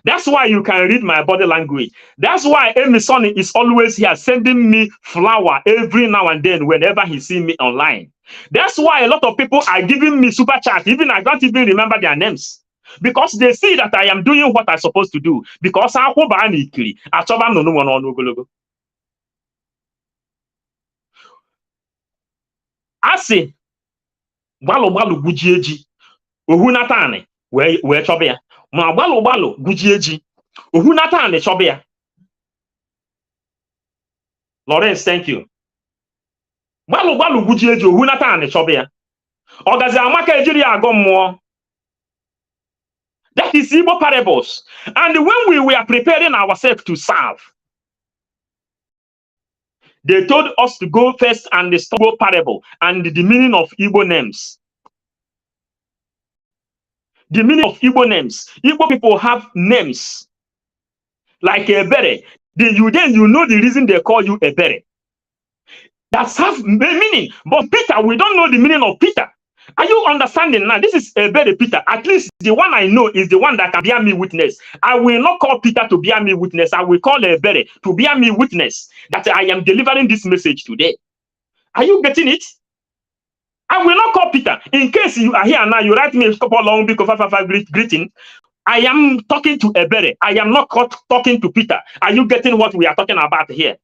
That's why you can read my body language. That's why Emerson is always here sending me flower every now and then whenever he see me online. That's why a lot of people are giving me super chat. Even I don't even remember their names. Because they see that I am doing what I'm supposed to do. Because I say, walu gujieji, ohunatane, we chobia. Ma walu gujieji, ohunatane chobia. Lawrence, thank you. Walu gujieji, ohunatane chobia. Ogazi amaka ejiri agom. That is Igbo parables. And when we were preparing ourselves to serve, they told us to go first and the Igbo parable and the meaning of Igbo names. The meaning of Igbo names. Igbo people have names like Ebere. You know the reason they call you Ebere. That's have meaning. But Peter, we don't know the meaning of Peter. Are you understanding now? This is Ebere Peter. At least the one I know is the one that can bear me witness. I will not call Peter to bear me witness. I will call Ebere to bear me witness that I am delivering this message today. Are you getting it? I will not call Peter. In case you are here now, you write me a couple long because 555 greeting. I am talking to Ebere. I am not talking to Peter. Are you getting what we are talking about here?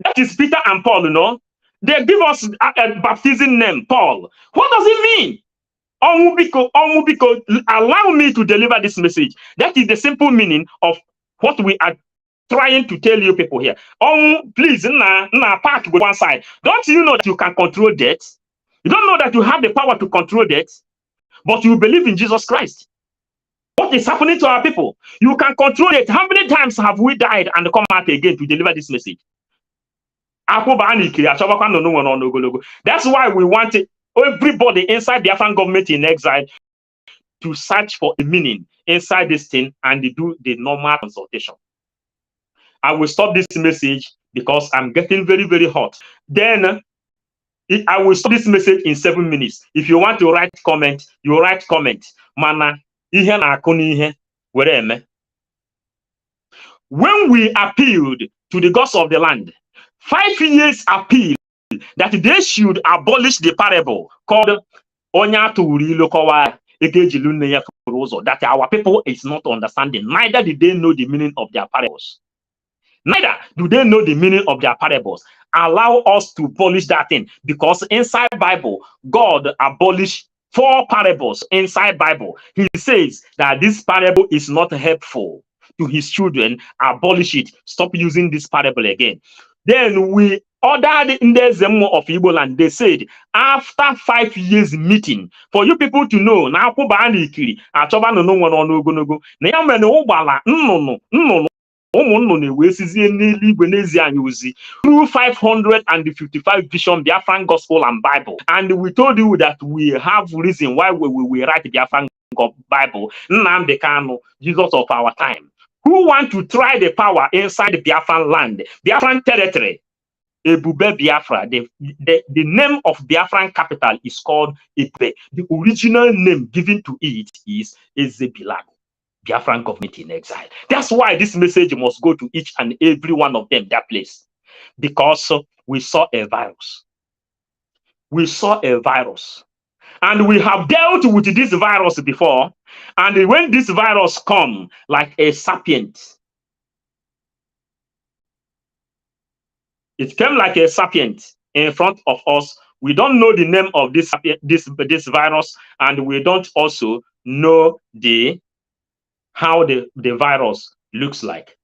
That is Peter and Paul, you know. They give us a baptism name, Paul. What does it mean? Onwubiko, allow me to deliver this message. That is the simple meaning of what we are trying to tell you people here. Please, park with one side. Don't you know that you can control death? You don't know that you have the power to control death, but you believe in Jesus Christ. What is happening to our people? You can control it. How many times have we died and come out again to deliver this message? That's why we want everybody inside the Biafran government in exile to search for a meaning inside this thing and do the normal consultation. I will stop this message because I'm getting very, very hot. Then I will stop this message in 7 minutes. If you want to write comment, you write comment. Mana, ihe na akuni ihe, were. When we appealed to the gods of the land, 5 years appeal that they should abolish the parable called that our people is not understanding. Neither did they know the meaning of their parables. Neither do they know the meaning of their parables. Allow us to polish that thing, because inside Bible, God abolished 4 parables inside Bible. He says that this parable is not helpful to his children. Abolish it. Stop using this parable again. Then we ordered in the Zemo of Igbo land. They said, after 5 years meeting, for you people to know, now through 555 vision, Biafran gospel and Bible. And we told you that we have reason why we write the Biafran Bible. Nnamdi Kanu, Jesus of our time, who want to try the power inside the Biafran land, Biafran territory. Ebube Biafra. The name of Biafran capital is called Ebube. The original name given to it is Ezebilag, Biafran government in exile. That's why this message must go to each and every one of them, that place. Because we saw a virus. We saw a virus. And we have dealt with this virus before. And when this virus come like a serpent, It came like a serpent in front of us. We don't know the name of this virus, and we don't also know how the virus looks like.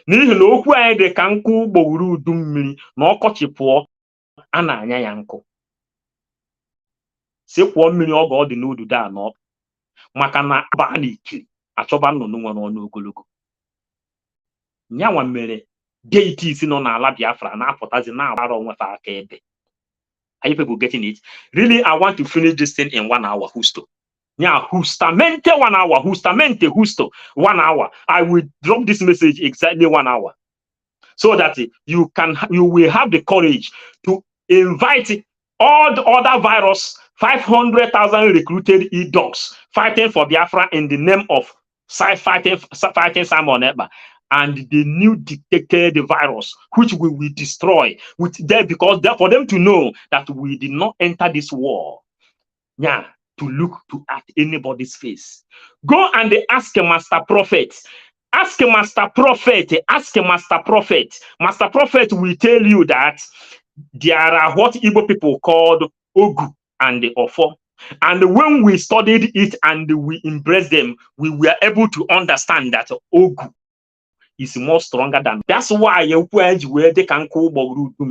N'ihi na okwu anyị dị ka nkụ gbowuru udu mmiri na ọkọchị pụọ a na-anya ya nkụ. Sekwuo mmiri oge ọ dị n'ududo anọ maka na baa n'ikiri achọba nnụnụ nwere ọnụ ogologo. Nyanwa mere deities nọ n'ala Biafra na-apụtazi na-agbara onwe fa aka ebe. Are you people getting it? Really, I want to finish this thing in 1 hour. Justo. Yeah, justamente 1 hour. Justamente, justo 1 hour. I will drop this message exactly 1 hour, so that you will have the courage to invite all the other virus, 500,000 recruited e-dogs fighting for Biafra in the name of fighting Simon Ekpa and the new detected virus, which we will destroy with them, because for them to know that we did not enter this war, yeah, to look at anybody's face. Go and ask a master prophet. Ask a master prophet. Ask a master prophet. Master prophet will tell you that there are what Igbo people called Ogu and the Ofo. And when we studied it and we embraced them, we were able to understand that Ogu is more stronger than. That's why you where they can call Bogu to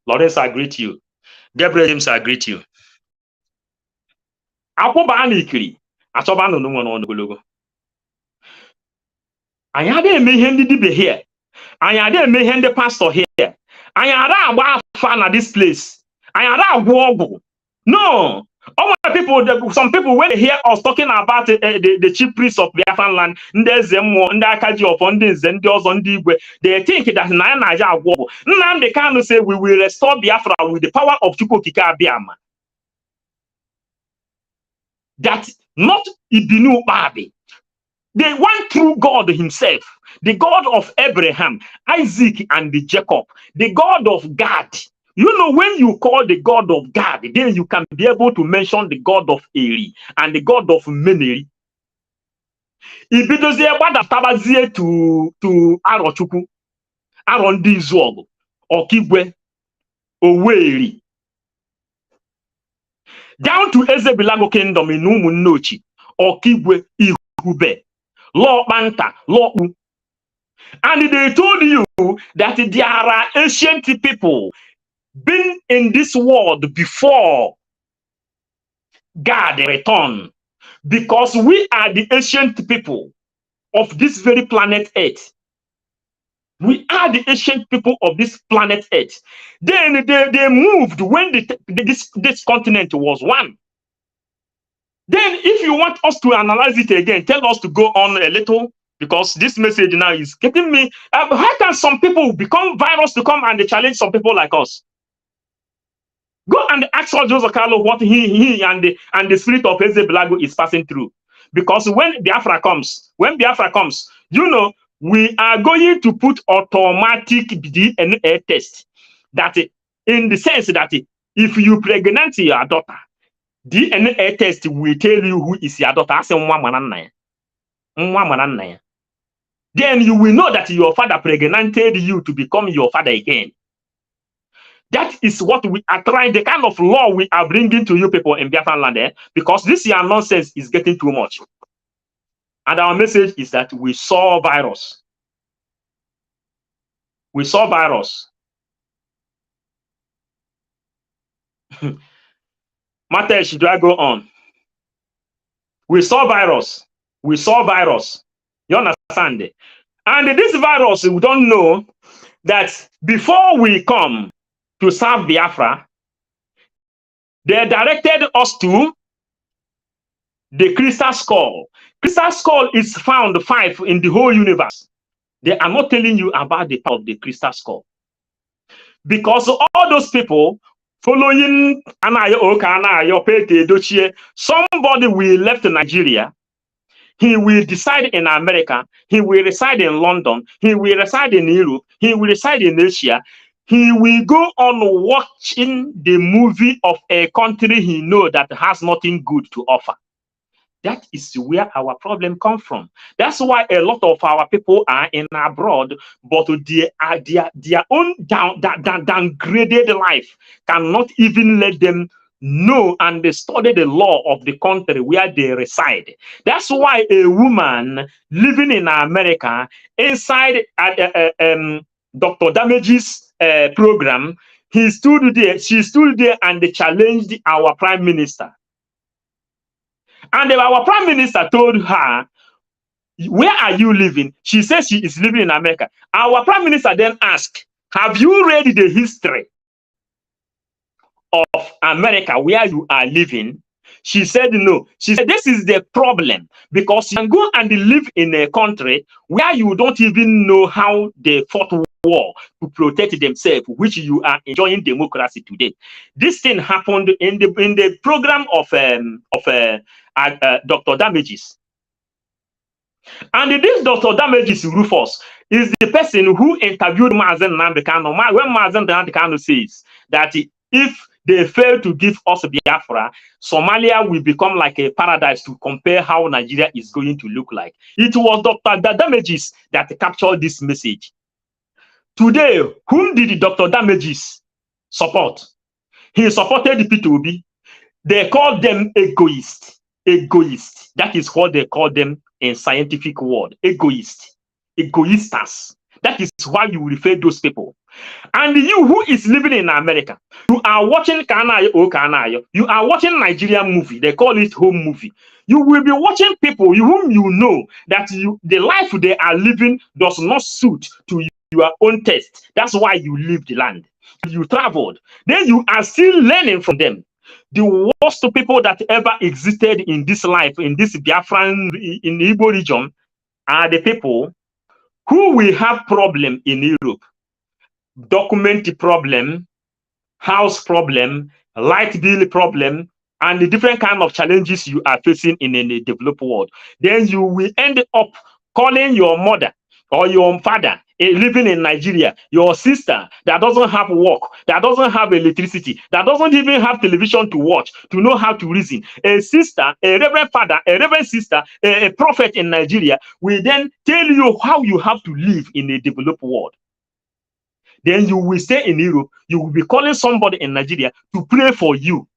Lawrence, I greet you. Gabriel James, I greet you. I had a mehendi here. I had a mehendi pastor here. I had a fan at this place. I had a woggle. No. All my people, some people, when they hear us talking about the chief priest of Biafran land, they think that they can't say we will restore Biafra with the power of Chukwukika Abiyama. That not Ibinu Babi. The one true God himself, the God of Abraham, Isaac, and Jacob, the God of God. You know, when you call the God of God, then you can be able to mention the God of Eri and the God of Meneri. If it does tabazie to Arochukwu, Arondi Zog, or Kibwe, or Weri, down to Ezebilago Kingdom in Umunochi, or Kibwe, Ihube, Law Banta, Law. And they told you that there are ancient people been in this world before God return, because we are the ancient people of this very planet Earth. We are the ancient people of this planet Earth. Then they moved when this continent was one. Then if you want us to analyze it again, tell us to go on a little, because this message now is getting me. How can some people become virus to come and they challenge some people like us? Go and ask Joseph Carlo what he and the spirit of Ezebelago is passing through. Because when Biafra comes, you know, we are going to put automatic DNA test. That in the sense that if you pregnant your daughter, DNA test will tell you who is your daughter. Then you will know that your father pregnated you to become your father again. That is what we are trying, the kind of law we are bringing to you people in Biafran land, because this year nonsense is getting too much. And our message is that we saw virus. We saw virus. Matesh, do I go on? We saw virus. We saw virus. You understand? And this virus, we don't know that before we come to serve Biafra, they directed us to the crystal skull. Crystal skull is found 5 in the whole universe. They are not telling you about the power of the crystal skull. Because all those people following somebody will left Nigeria, he will reside in America, he will reside in London, he will reside in Europe, he will reside in Asia. He will go on watching the movie of a country he knows that has nothing good to offer. That is where our problem comes from. That's why a lot of our people are in abroad, but their own downgraded life cannot even let them know and they study the law of the country where they reside. That's why a woman living in America inside Dr. Damage's program, she stood there and they challenged our prime minister. And our prime minister told her, where are you living? She says she is living in America. Our prime minister then asked, have you read the history of America where you are living? She said no. She said this is the problem, because you can go and live in a country where you don't even know how they fought war to protect themselves, which you are enjoying democracy today. This thing happened in the program of Dr. Damages. And this Dr. Damages Rufus is the person who interviewed Mazen Nnamdi Kanu. When Mazen Nnamdi Kanu says that if they fail to give us Biafra, Somalia will become like a paradise to compare how Nigeria is going to look like. It was Dr. Damages that captured this message. Today, whom did Dr. Damages support? He supported the P2B. They called them egoists. Egoists. That is what they call them in scientific word. Egoist. Egoistas. That is why you refer those people. And you who is living in America, you are watching Kanayo or Kanayo, you are watching Nigerian movie, they call it home movie. You will be watching people whom you know that the life they are living does not suit to your own taste. That's why you leave the land. You traveled. Then you are still learning from them. The worst people that ever existed in this life, in this Biafran, in the Igbo region, are the people who will have problem in Europe. Document problem, house problem, light bill problem, and the different kind of challenges you are facing in a developed world. Then you will end up calling your mother or your father living in Nigeria, your sister that doesn't have work, that doesn't have electricity, that doesn't even have television to watch, to know how to reason. A sister, a reverend father, a reverend sister, a prophet in Nigeria will then tell you how you have to live in a developed world. Then you will stay in Europe, you will be calling somebody in Nigeria to pray for you.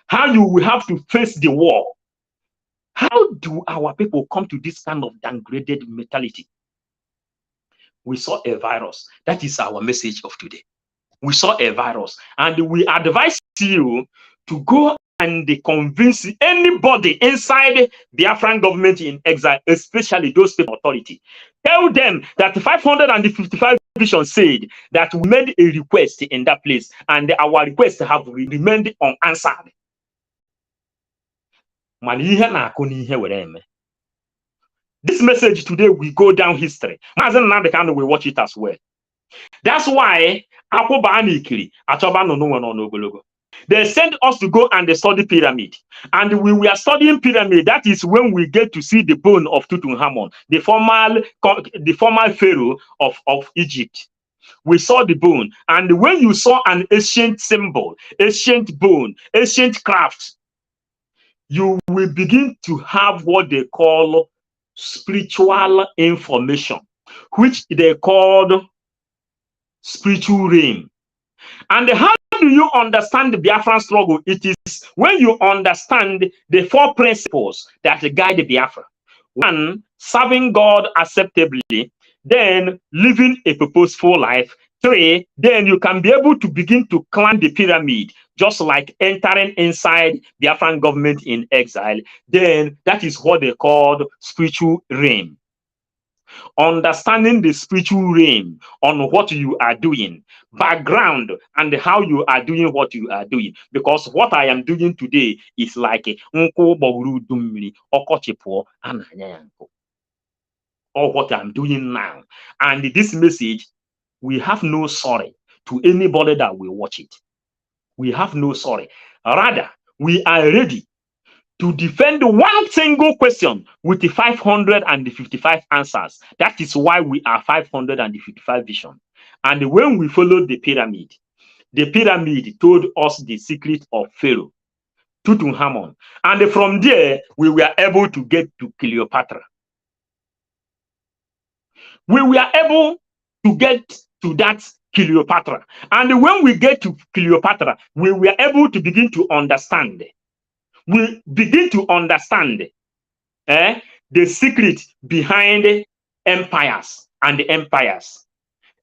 How you will have to face the war. How do our people come to this kind of downgraded mentality? We saw a virus. That is our message of today. We saw a virus, and we advise you to go and convince anybody inside the Biafran government in exile, especially those people authority. Tell them that 555 vision said that we made a request in that place, and our requests have remained unanswered. This message today will go down history. Mazen Nnamdi Kanu will watch it as well. That's why they sent us to go and study pyramid. And we were studying pyramid. That is when we get to see the bone of Tutankhamun, the former pharaoh of Egypt. We saw the bone. And when you saw an ancient symbol, ancient bone, ancient craft, you will begin to have what they call spiritual information, which they called spiritual realm. And how do you understand the Biafran struggle? It is when you understand the 4 principles that guide Biafra. 1, serving God acceptably. Then living a purposeful life. 3, then you can be able to begin to climb the pyramid, just like entering inside the Biafran government in exile. Then that is what they called spiritual realm. Understanding the spiritual realm on what you are doing, background, and how you are doing what you are doing. Because what I am doing today is like or what I'm doing now. And this message, we have no sorry to anybody that will watch it. We have no sorry. Rather, we are ready to defend one single question with the 555 answers. That is why we are 555 vision. And when we followed the pyramid told us the secret of Pharaoh. Tutankhamun. And from there, we were able to get to Cleopatra. We were able to get to that Cleopatra. And when we get to Cleopatra, we were able to begin to understand. We begin to understand the secret behind empires and empires,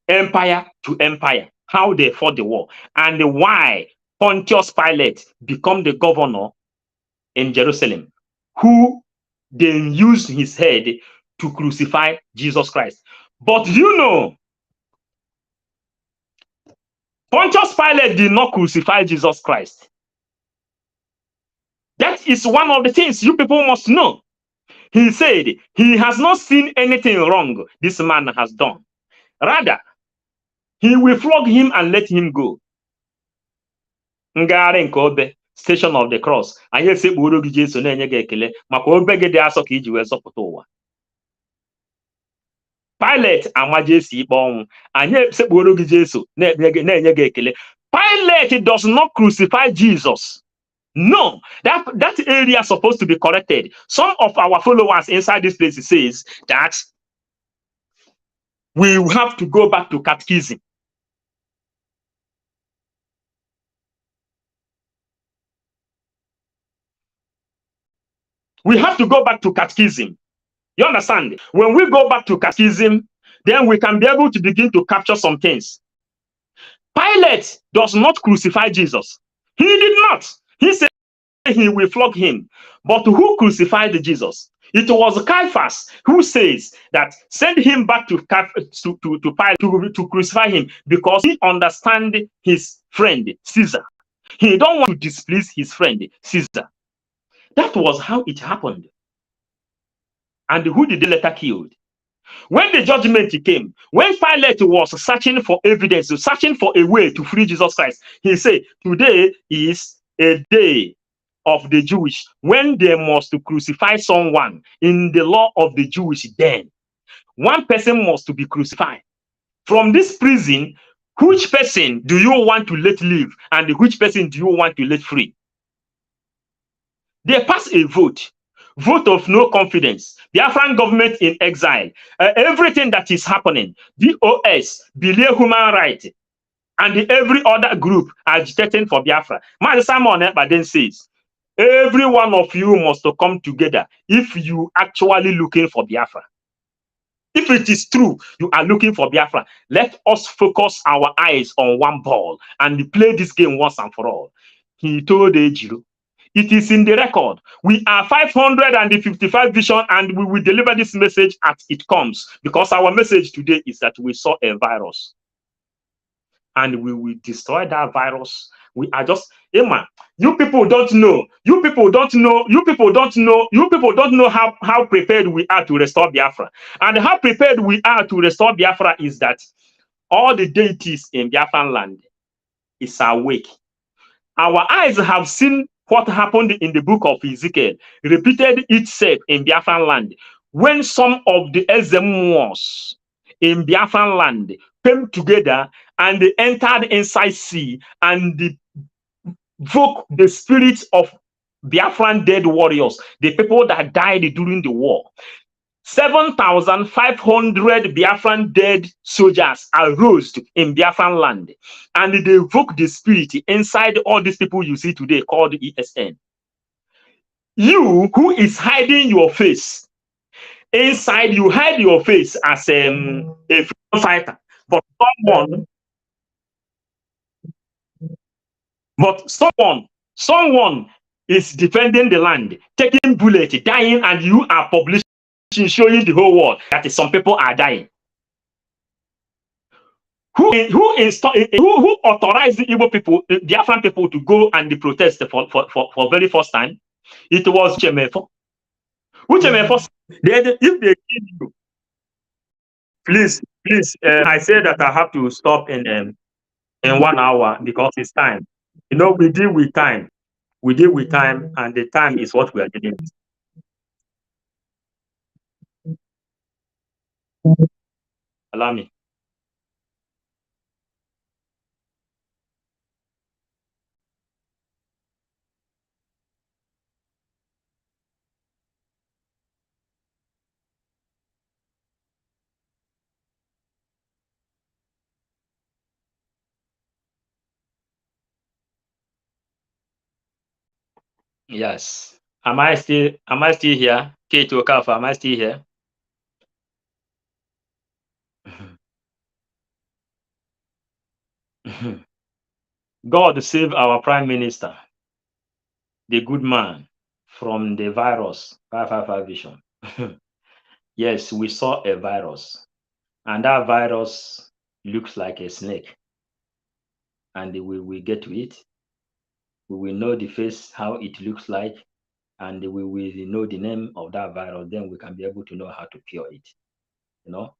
empire to empire, how they fought the war, and why Pontius Pilate become the governor in Jerusalem, who then used his head to crucify Jesus Christ. But you know, Pontius Pilate did not crucify Jesus Christ. That is one of the things you people must know. He said he has not seen anything wrong this man has done. Rather, he will flog him and let him go. Ngagharị nke obe, Station of the Cross. Anyị esekpuru gị Jesu na-enye gị ekele maka obe gị dị asọ ka iji wee zọpụta ụwa. Pilate ama Jesu ikpe ọnwụ. Anyị esekpuru gị Jesu na-enye gị ekele. Pilate does not crucify Jesus. No, that area is supposed to be corrected. Some of our followers inside this place says that we have to go back to catechism. We have to go back to catechism. You understand? When we go back to catechism, then we can be able to begin to capture some things. Pilate does not crucify Jesus. He did not. He said he will flog him. But who crucified Jesus? It was Caiaphas who says that send him back to Pilate to crucify him, because he understands his friend Caesar. He don't want to displease his friend Caesar. That was how it happened. And who did the letter killed? When the judgment came, when Pilate was searching for evidence, searching for a way to free Jesus Christ, he said, today is a day of the Jewish when they must crucify someone. In the law of the Jewish, then one person must be crucified. From this prison, which person do you want to let live, and which person do you want to let free? They pass a vote of no confidence. Biafran government in exile. Everything that is happening, DOS, Believe Human Rights, and every other group agitating for Biafra. Master Simon then says, every one of you must come together if you actually looking for Biafra. If it is true you are looking for Biafra, let us focus our eyes on one ball and play this game once and for all. He told Ejiro. It is in the record. We are 555 vision, and we will deliver this message as it comes, because our message today is that we saw a virus and we will destroy that virus. We are just, Emma, you people don't know. You people don't know. You people don't know. You people don't know how prepared we are to restore Biafra. And how prepared we are to restore Biafra is that all the deities in Biafran land is awake. Our eyes have seen what happened in the book of Ezekiel repeated itself in Biafran land, when some of the Ezemuos in Biafran land came together and they entered inside sea and they invoked the spirits of Biafran dead warriors, the people that died during the war. 7,500 Biafran dead soldiers arose in Biafran land, and they evoked the spirit inside all these people you see today called ESN. You who is hiding your face inside, you hide your face as a freedom fighter, but someone is defending the land, taking bullets, dying, and you are publishing, showing the whole world that some people are dying. Who authorized the Igbo people, the Biafran people, to go and protest for very first time? It was Chemefo. Who Chemefo? If they kill you, please, I say that I have to stop in 1 hour because it's time. You know, we deal with time. We deal with time, and the time is what we are dealing with. Allow me. Yes. Am I still here? Kate Okafor, am I still here? God save our Prime Minister, the good man, from the virus, 555 vision. Yes, we saw a virus, and that virus looks like a snake. And we will get to it. We will know the face, how it looks like, and we will know the name of that virus. Then we can be able to know how to cure it. You know,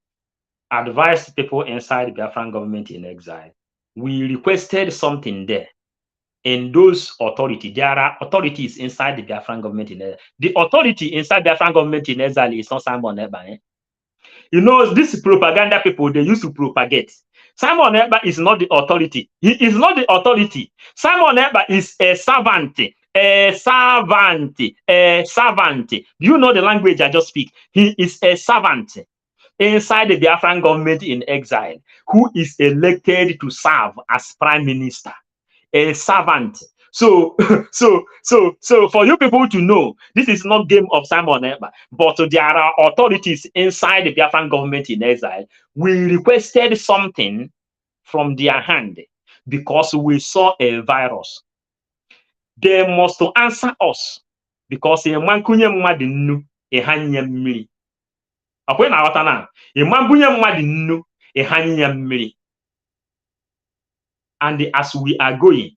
advise people inside the Biafran government in exile. We requested something there. In those authorities, there are authorities inside the Biafran government in exile. The authority inside the Biafran government in exile is not Simon Eba. You know, these propaganda people, they used to propagate. Simon Eba is not the authority. He is not the authority. Simon Eba is a servant. A servant. A servant. Do you know the language I just speak? He is a servant inside the Biafran government in exile who is elected to serve as prime minister. A servant. So, so for you people to know, this is not game of Simon Eba, but there are authorities inside the Biafran government in exile. We requested something from their hand because we saw a virus. They must answer us because a man kunye mmadu nnu ehanye mmiri. Akwe na aghọta na bunye mmadu nnu ehanye mmiri. And as we are going,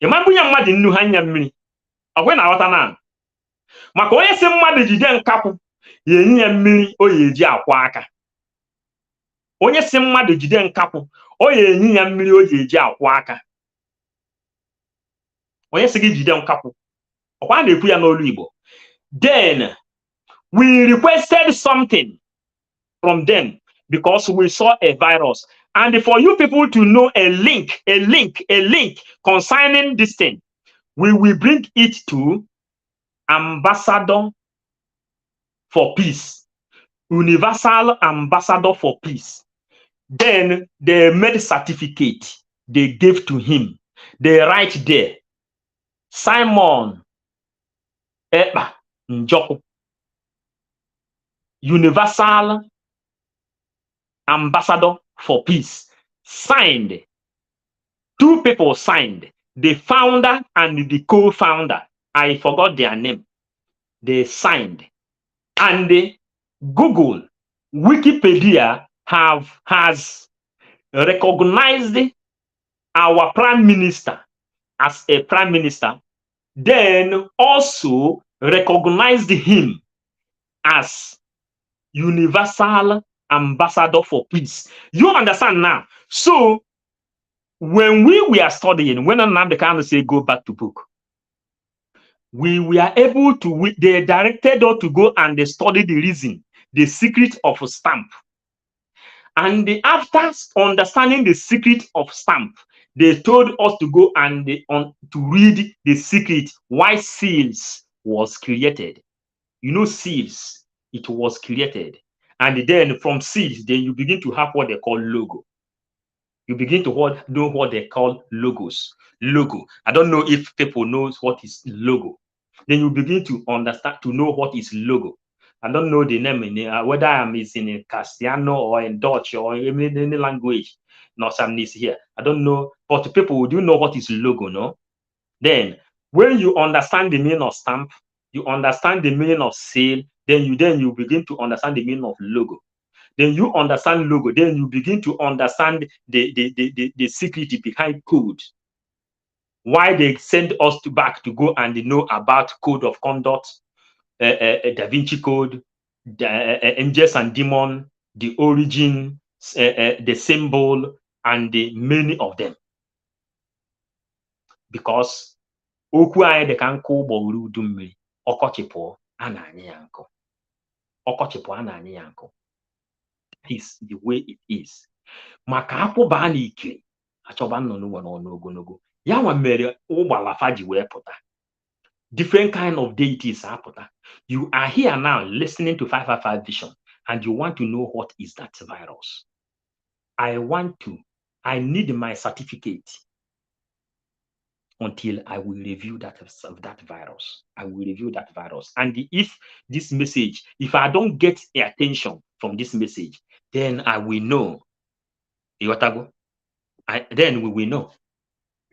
bunye mmadu nnu hanye mmiri. Akwe na aghọta na maka onye si mmadụ jide nkakwụ ya enye ya mmiri o ya eji akwa aka. Onye si mmadụ jide nkakwụ o ya enye ya mmiri o ji eji akwa aka. Onye si gị jide nkakwụ ọkwa na-ekwu ya n'olu Igbo. Then we requested something from them because we saw a virus. And for you people to know a link concerning this thing, we will bring it to Ambassador for Peace, Universal Ambassador for Peace. Then they made certificate they gave to him. They write there, Simon Eba Njoku, Universal Ambassador for Peace. Signed. Two people signed. The founder and the co-founder. I forgot their name. They signed. And the Google, Wikipedia has recognized our prime minister as a prime minister, then also recognized him as Universal Ambassador for Peace. You understand now? So when we were studying, when Nnamdi Kanu say go back to book, we were able to, they directed us to go and study the reason, the secret of a stamp. And after understanding the secret of stamp, they told us to go and to read the secret why seals was created. You know, seals, it was created. And then from seals, then you begin to have what they call logo. You begin to know what they call logos. Logo. I don't know if people know what is logo. Then you begin to understand, to know what is logo. I don't know the name, whether I'm in Castellano or in Dutch or in any language. No, some is here. I don't know. But people do know what is logo, no? Then, when you understand the meaning of stamp, you understand the meaning of seal, then you begin to understand the meaning of logo. Then you understand logo, then you begin to understand the secret behind code. Why they send us back to go and know about code of conduct, Da Vinci Code, the angels and demon, the origin, the symbol, and the many of them. Because okwu anyị dị ka nkụ ụgbọguru udu mmiri, ọkọchị pụọ a na-anyị ya nkụ. Ọkọchị pụọ a na-anyị ya nkụ. That is the way it is. Maka akwụ baa n'ikiri achọba nnụnụ nwere ọnụ ogologo. Ya nwa mere ụgbalafa ji wee pụta. Different kind of deities apụta. You are here now listening to 555 Vision and you want to know what is that virus. I need my certificate. until I will review that virus. I will review that virus. And if this message, if I don't get attention from this message, then I will know. Then we will know.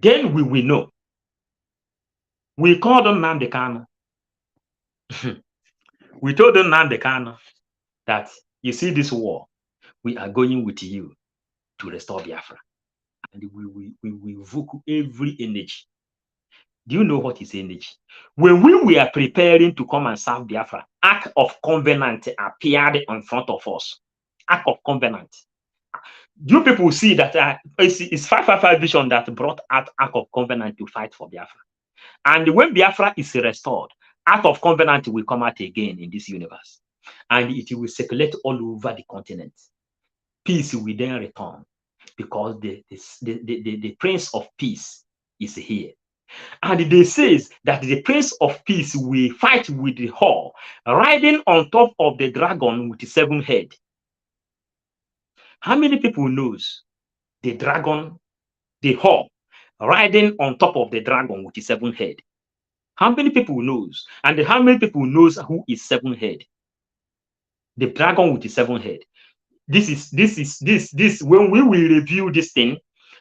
Then we will know. We called on Nnamdi Kanu. We told them Nnamdi Kanu that, you see this war, we are going with you to restore Biafra. And we evoke every energy. Do you know what is energy? When we were preparing to come and serve Biafra, Ark of Covenant appeared in front of us. Ark of Covenant. You people see that it's 555 vision that brought out Ark of Covenant to fight for Biafra. And when Biafra is restored, Ark of Covenant will come out again in this universe. And it will circulate all over the continent. Peace will then return, because the Prince of Peace is here. And they says that the Prince of Peace will fight with the whore, riding on top of the dragon with the 7 head. How many people knows the dragon, the whore, riding on top of the dragon with the 7 head? How many people knows? And how many people knows who is 7 head? The dragon with the 7 head. This when we will review this thing,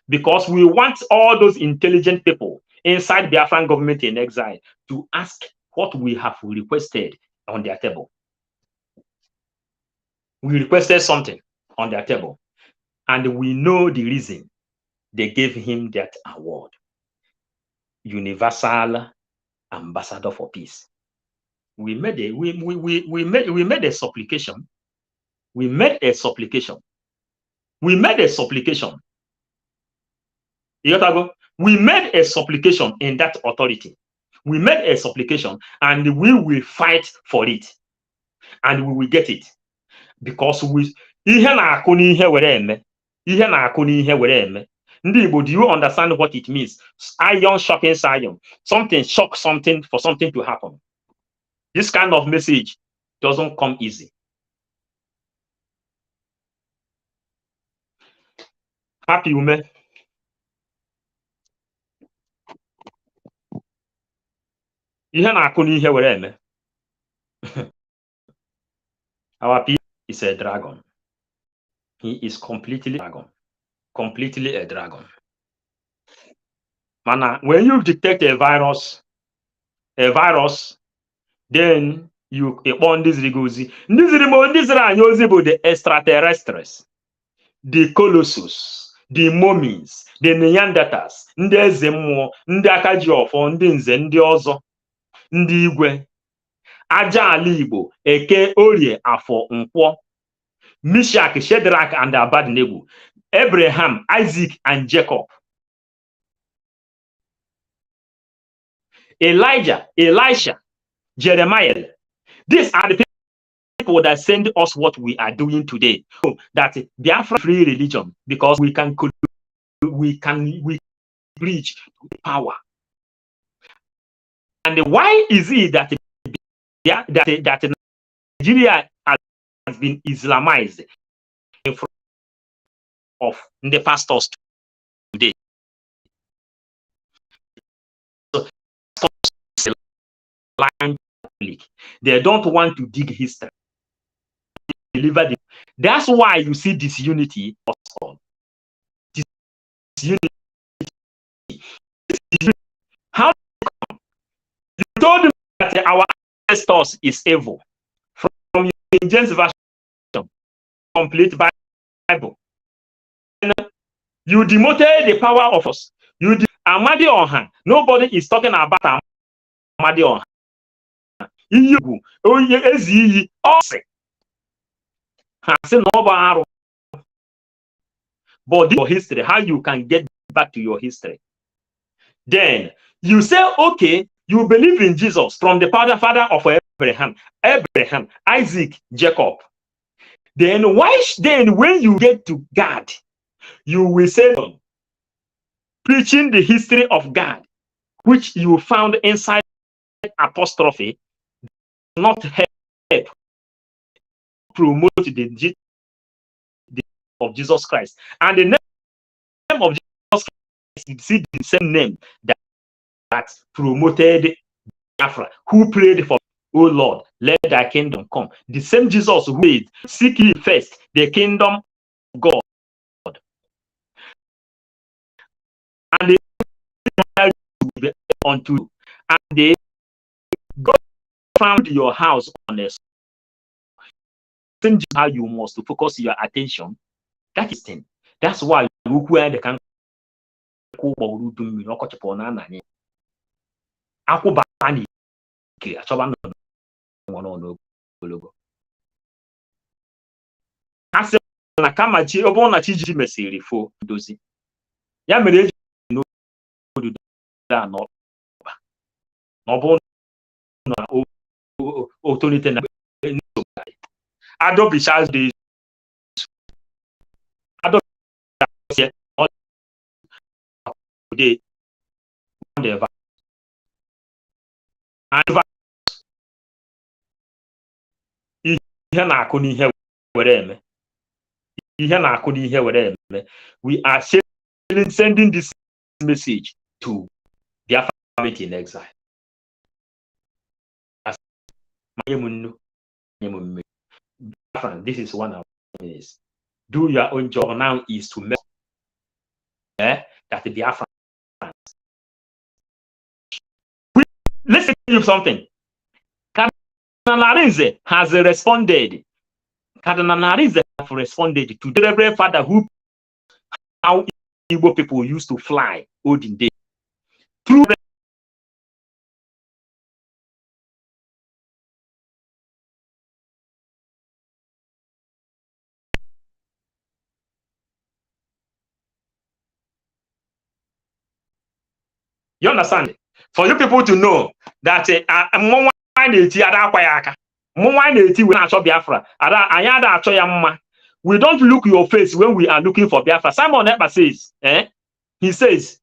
because we want all those intelligent people inside Biafran government in exile to ask what we have requested on their table. We requested something on their table, and we know the reason they gave him that award. Universal Ambassador for Peace. We made a supplication. We made a supplication. We made a supplication. We made a supplication in that authority. We made a supplication, and we will fight for it, and we will get it, because we. Do you understand what it means? Iron shocking iron. Something shock something for something to happen. This kind of message doesn't come easy. Happy woman. Our people is a dragon. He is completely a dragon. Completely a dragon. Mana, when you detect a virus, then you on this rigozi. This the extraterrestrials, the colossus, the mummies, the Neanderthals, ndị eze mmụọ, ndị aka ji ọfọ, ndị nze, ndị ọzọ, ndị igwe, aja ala Igbo, Eke, Orie, Afọ, Nkwọ, Mishak, Shadrach, and Abednego, Abraham, Isaac, and Jacob, Elijah, Elisha, Jeremiah. These are the people that send us what we are doing today. So that Biafra free religion, because we reach power. And why is it that Nigeria has been Islamized in front of the pastors today? So they don't want to dig history. That's why you see disunity. How you told me that our ancestors is evil from King James version, complete Bible. And you demoted the power of us. You Amadi Ohan. Nobody is talking about Amadi Ohan. But your history, how you can get back to your history. Then you say, okay, you believe in Jesus from the father of Abraham, Isaac, Jacob. Then when you get to God, you will say, preaching the history of God, which you found inside apostrophe, not help promote the of Jesus Christ. And the name of Jesus Christ, you see the same name that that promoted Biafra, who prayed for, oh Lord, let thy kingdom come. The same Jesus who said, seek ye first the kingdom of God, and they will be unto you. And they God found your house on earth. How you must focus your attention. That is thing. That's why you can asị na kama chi ọ bụrụ na chi ji mesịrị fo dozi ya mere eji n'obodo a n'ọba na ọ bụrụ na o tolite na adọbicha dị adọbicha de ihe na-akụ n'ihe were eme ihe na-akụ n'ihe were eme. We are sending this message to their family in exile. This is one of ways. Do your own job now is to make that the Biafran. Listen to you something. Cardinal Arinze has responded. Cardinal Arinze have responded to the Reverend Father who how Igbo people used to fly olden days through you understand? For you people to know that we don't look your face when we are looking for Biafra. Simon Ekpa says, he says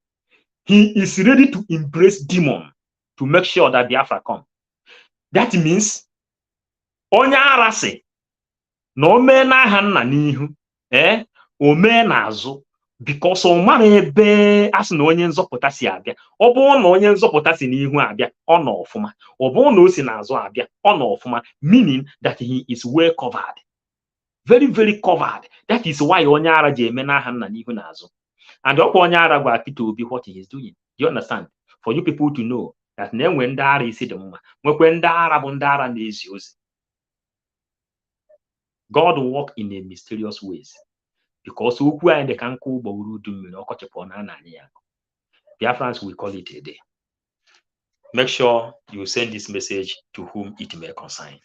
he is ready to embrace demon to make sure that Biafra come. That means onye arase no me na hanna n'ihu ome n'azụ, because o mara ebe asị na onye nzọpụta si abịa. Ọ bụrụ na onye nzọpụta si n'ihu abịa, ọ nọ ọfụma. Ọ bụrụ na o si n'azụ abịa, ọ nọ ọfụma, meaning that he is well covered, very very covered. That is why onye ara ji eme n'aha nna n'ihu n'azụ. And ọkwa onye ara gwa Peter Obi what he is doing. Do you understand? For you people to know that na enwe ndị ara isi dị mma, nwekwe ndị ara bụ ndị ara na-ezi ozi. God work in a mysterious ways. Because okwu anyị dị ka nkụ ụgbọ udu mmiri ọkọchị pụọ na anyị ya. Biafrans will call it a day. Make sure you send this message to whom it may concern.